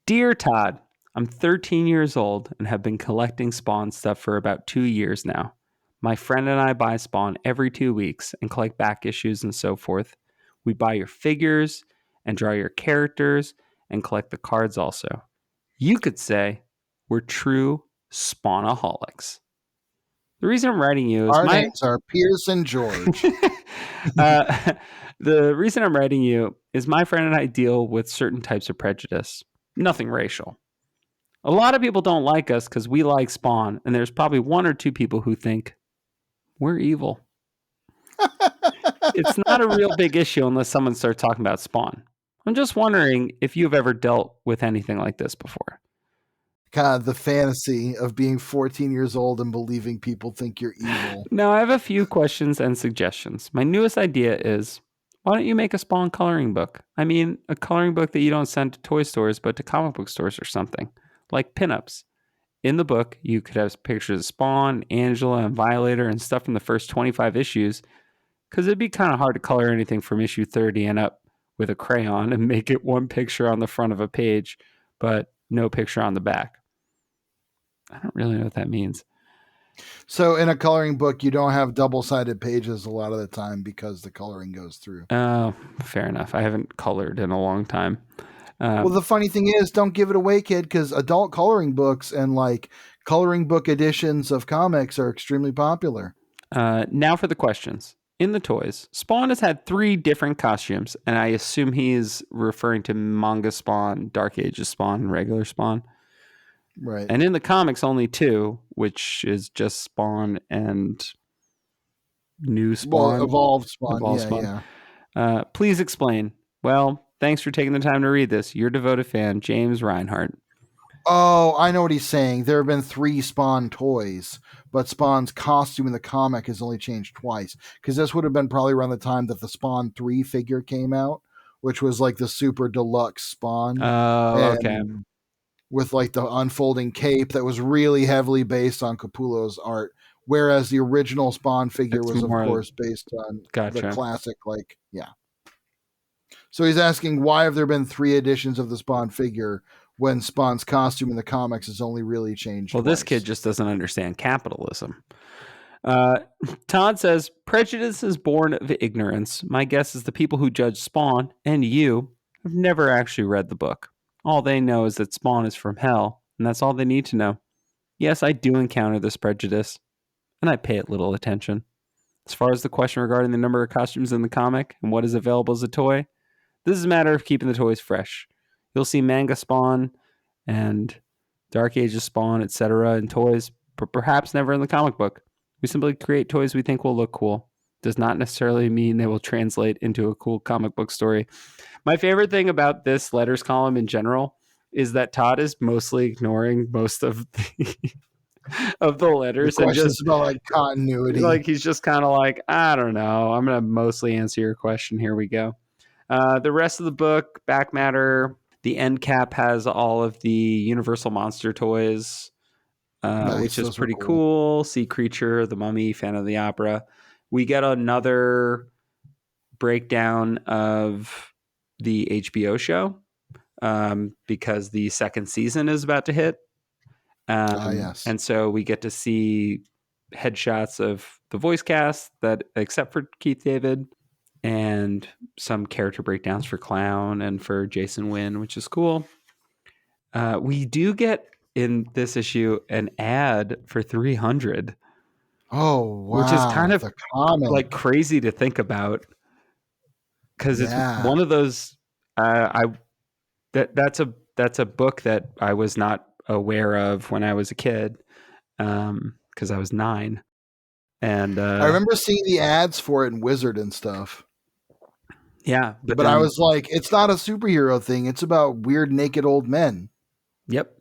Dear Todd, I'm 13 years old and have been collecting Spawn stuff for about 2 years now. My friend and I buy Spawn every 2 weeks and collect back issues and so forth. We buy your figures and draw your characters and collect the cards also. You could say we're true Spawnaholics. The reason I'm writing you is Our names are Pierce and George. The reason I'm writing you is my friend and I deal with certain types of prejudice. Nothing racial. A lot of people don't like us because we like Spawn, and there's probably 1 or 2 people who think we're evil. It's not a real big issue unless someone starts talking about Spawn. I'm just wondering if you've ever dealt with anything like this before. Kind of the fantasy of being 14 years old and believing people think you're evil. Now, I have a few questions and suggestions. My newest idea is, why don't you make a Spawn coloring book? I mean, a coloring book that you don't send to toy stores, but to comic book stores or something, like pinups. In the book, you could have pictures of Spawn, Angela, and Violator and stuff from the first 25 issues, because it'd be kind of hard to color anything from issue 30 and up with a crayon and make it one picture on the front of a page, but no picture on the back. I don't really know what that means. So in a coloring book, you don't have double-sided pages a lot of the time because the coloring goes through. Oh, fair enough. I haven't colored in a long time. Well, the funny thing is, don't give it away, kid, because adult coloring books and like coloring book editions of comics are extremely popular. Now for the questions. In the toys, Spawn has had 3 different costumes, and I assume he is referring to manga Spawn, Dark Ages Spawn, and regular Spawn. Right. And in the comics, only 2, which is just Spawn and new Spawn. Well, evolved Spawn. Evolved Yeah, Spawn. Please explain. Well, thanks for taking the time to read this. Your devoted fan, James Reinhardt. Oh, I know what he's saying. There have been 3 Spawn toys, but Spawn's costume in the comic has only changed twice. Because this would have been probably around the time that the Spawn 3 figure came out, which was like the super deluxe Spawn. Oh, okay. With like the unfolding cape that was really heavily based on Capullo's art. Whereas the original Spawn figure was, of course, based on the classic, like, yeah. So he's asking, why have there been 3 editions of the Spawn figure when Spawn's costume in the comics has only really changed twice? This kid just doesn't understand capitalism. Todd says, prejudice is born of ignorance. My guess is the people who judge Spawn, and you, have never actually read the book. All they know is that Spawn is from hell, and that's all they need to know. Yes, I do encounter this prejudice, and I pay it little attention. As far as the question regarding the number of costumes in the comic and what is available as a toy, this is a matter of keeping the toys fresh. You'll see manga Spawn and Dark Ages Spawn, etc. in toys, but perhaps never in the comic book. We simply create toys we think will look cool. Does not necessarily mean they will translate into a cool comic book story. My favorite thing about this letters column in general is that Todd is mostly ignoring most of the letters and just about like continuity. Like he's just kind of like, I don't know. I'm going to mostly answer your question. Here we go. The rest of the book, back matter, the end cap has all of the Universal Monster toys, nice, which is pretty cool. Sea Creature, The Mummy, Phantom of the Opera. We get another breakdown of the HBO show because the second season is about to hit. Yes. And so we get to see headshots of the voice cast, that except for Keith David, and some character breakdowns for Clown and for Jason Wynn, which is cool. We do get in this issue an ad for 300. Oh, wow. Which is kind of like crazy to think about, because it's one of those. That's a book that I was not aware of when I was a kid, because I was 9, and I remember seeing the ads for it in Wizard and stuff. Yeah, but I was like, it's not a superhero thing. It's about weird naked old men. Yep,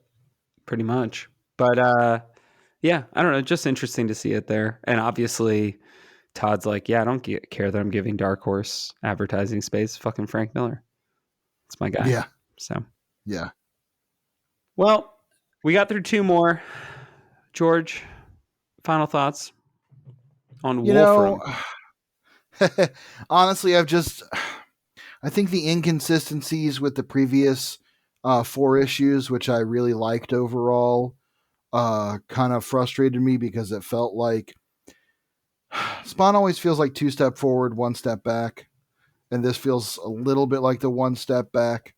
pretty much. But yeah, I don't know. Just interesting to see it there. And obviously, Todd's like, yeah, I don't care that I'm giving Dark Horse advertising space. Fucking Frank Miller. It's my guy. Yeah. So, Yeah. well, we got through 2 more. George, final thoughts on You know, Wolfram? honestly, I think the inconsistencies with the previous 4 issues, which I really liked overall, kind of frustrated me because it felt like Spawn always feels like 2 step forward, 1 step back. And this feels a little bit like the 1 step back.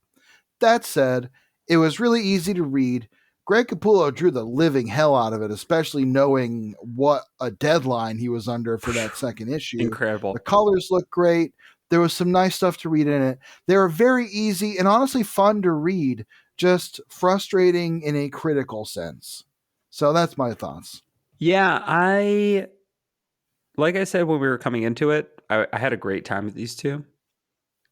That said, it was really easy to read. Greg Capullo drew the living hell out of it, especially knowing what a deadline he was under for that second issue. Incredible. The colors look great. There was some nice stuff to read in it. They were very easy and honestly fun to read, just frustrating in a critical sense. So that's my thoughts. Yeah, like I said when we were coming into it, I had a great time with these 2.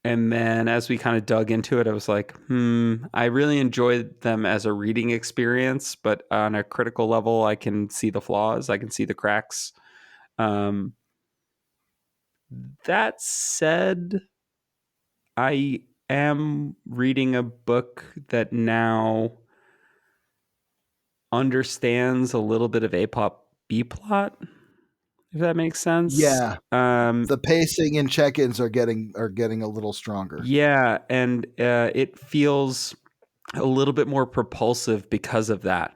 And then as we kind of dug into it, I was like, I really enjoyed them as a reading experience, but on a critical level, I can see the flaws, I can see the cracks. Um, that said, I am reading a book that now understands a little bit of A-pop B-plot, if that makes sense. Yeah. The pacing and check-ins are getting a little stronger. Yeah, and it feels a little bit more propulsive because of that.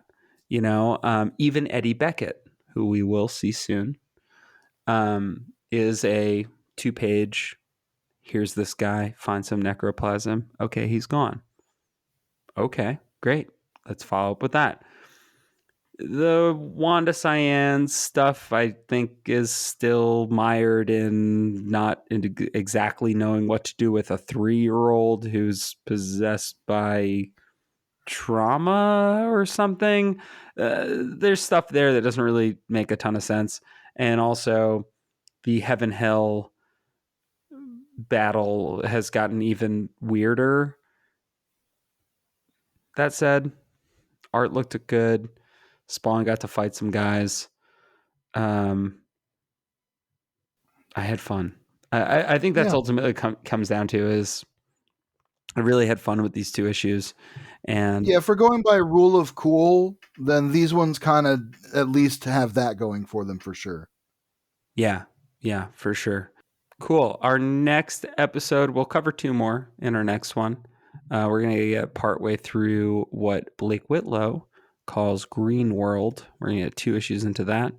Even Eddie Beckett, who we will see soon, is a 2-page. Here's this guy, find some necroplasm. Okay, he's gone. Okay, great. Let's follow up with that. The Wanda Cyan stuff, I think, is still mired in not exactly knowing what to do with a 3-year-old who's possessed by trauma or something. There's stuff there that doesn't really make a ton of sense. And also, the heaven hell battle has gotten even weirder. That said, art looked good. Spawn got to fight some guys. I had fun. I think that's ultimately comes down to is I really had fun with these 2 issues. And yeah, if we're going by rule of cool, then these ones kind of at least have that going for them for sure. Yeah, for sure. Cool. Our next episode, we'll cover 2 more in our next one. We're going to get partway through what Blake Whitlow calls Green World. We're going to get 2 issues into that.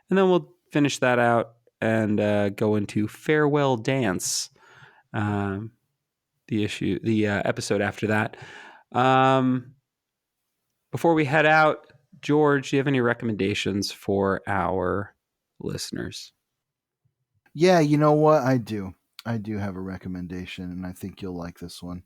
And then we'll finish that out and go into Farewell Dance, the episode after that. Before we head out, George, do you have any recommendations for our listeners? Yeah, you know what? I do. I do have a recommendation, and I think you'll like this one.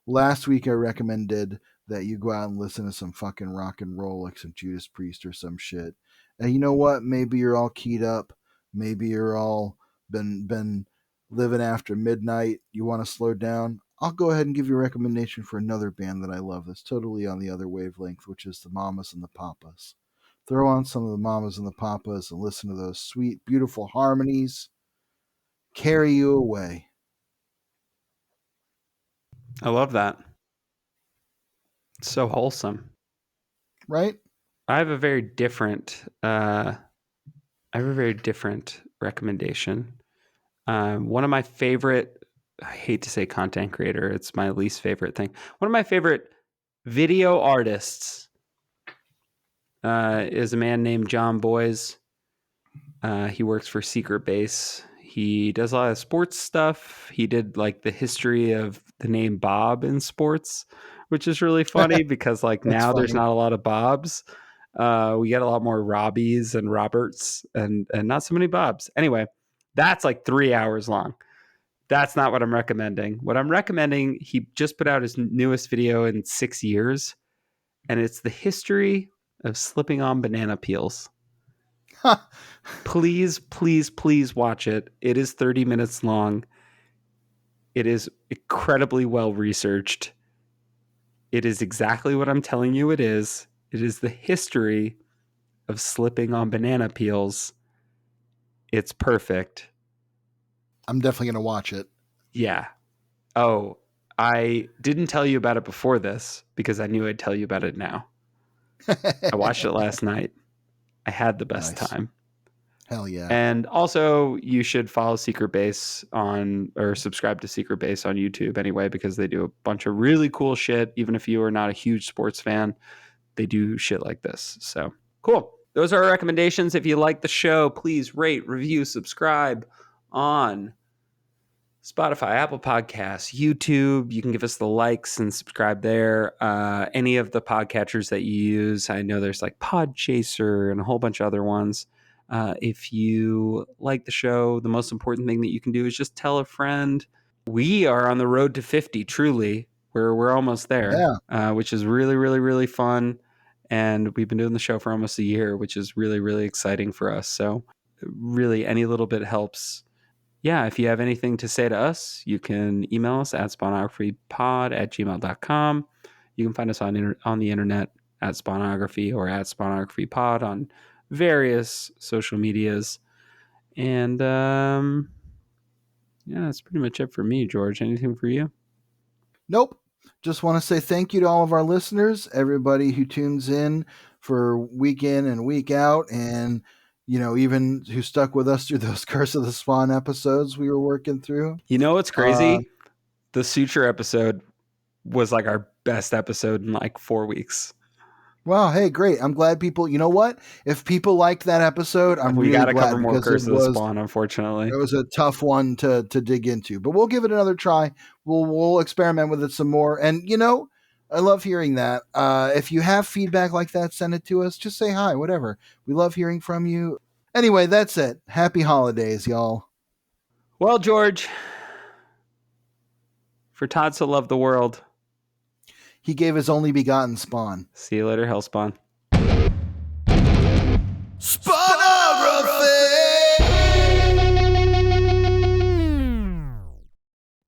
Last week, I recommended that you go out and listen to some fucking rock and roll, like some Judas Priest or some shit. And you know what? Maybe you're all keyed up. Maybe you're all been living after midnight. You want to slow down. I'll go ahead and give you a recommendation for another band that I love that's totally on the other wavelength, which is the Mamas and the Papas. Throw on some of the Mamas and the Papas and listen to those sweet, beautiful harmonies. Carry you away. I love that. So wholesome. Right? I have a very different recommendation. One of my favorite, I hate to say content creator, it's my least favorite thing. One of my favorite video artists is a man named John Boyes. He works for Secret Base. He does a lot of sports stuff. He did like the history of the name Bob in sports, which is really funny because like now there's not a lot of Bobs. We get a lot more Robbies and Roberts and not so many Bobs. Anyway, that's like 3 hours long. That's not what I'm recommending. What I'm recommending, he just put out his newest video in 6 years, and it's the history of slipping on banana peels. Please, please, please watch it. It is 30 minutes long. It is incredibly well researched. It is exactly what I'm telling you it is. It is the history of slipping on banana peels. It's perfect. I'm definitely going to watch it. Yeah. Oh, I didn't tell you about it before this because I knew I'd tell you about it now. I watched it last night. I had the best time. Hell yeah. And also, you should follow Secret Base or subscribe to Secret Base on YouTube anyway, because they do a bunch of really cool shit. Even if you are not a huge sports fan, they do shit like this. So cool. Those are our recommendations. If you like the show, please rate, review, subscribe on Spotify, Apple Podcasts, YouTube. You can give us the likes and subscribe there. Any of the podcatchers that you use. I know there's like Podchaser and a whole bunch of other ones. If you like the show, the most important thing that you can do is just tell a friend. We are on the road to 50, truly. We're almost there, which is really, really, really fun. And we've been doing the show for almost a year, which is really, really exciting for us. So really, any little bit helps. Yeah, if you have anything to say to us, you can email us at spawnographypod@gmail.com. You can find us on the internet at spawnography or at spawnographypod on various social medias. And yeah, that's pretty much it for me, George. Anything for you? Nope. Just want to say thank you to all of our listeners, everybody who tunes in for week in and week out, and even who stuck with us through those Curse of the Spawn episodes we were working through. You know what's crazy? The Suture episode was like our best episode in like 4 weeks. Wow, hey, great. I'm glad people, you know what? If people liked that episode, we really gotta glad cover more Curse of the Spawn, unfortunately. It was a tough one to dig into, but we'll give it another try. We'll experiment with it some more. And I love hearing that. If you have feedback like that, send it to us. Just say hi, whatever. We love hearing from you. Anyway, that's it. Happy holidays, y'all. Well, George, for Todd so loved the world, he gave his only begotten Spawn. See you later, Hellspawn. Spawn!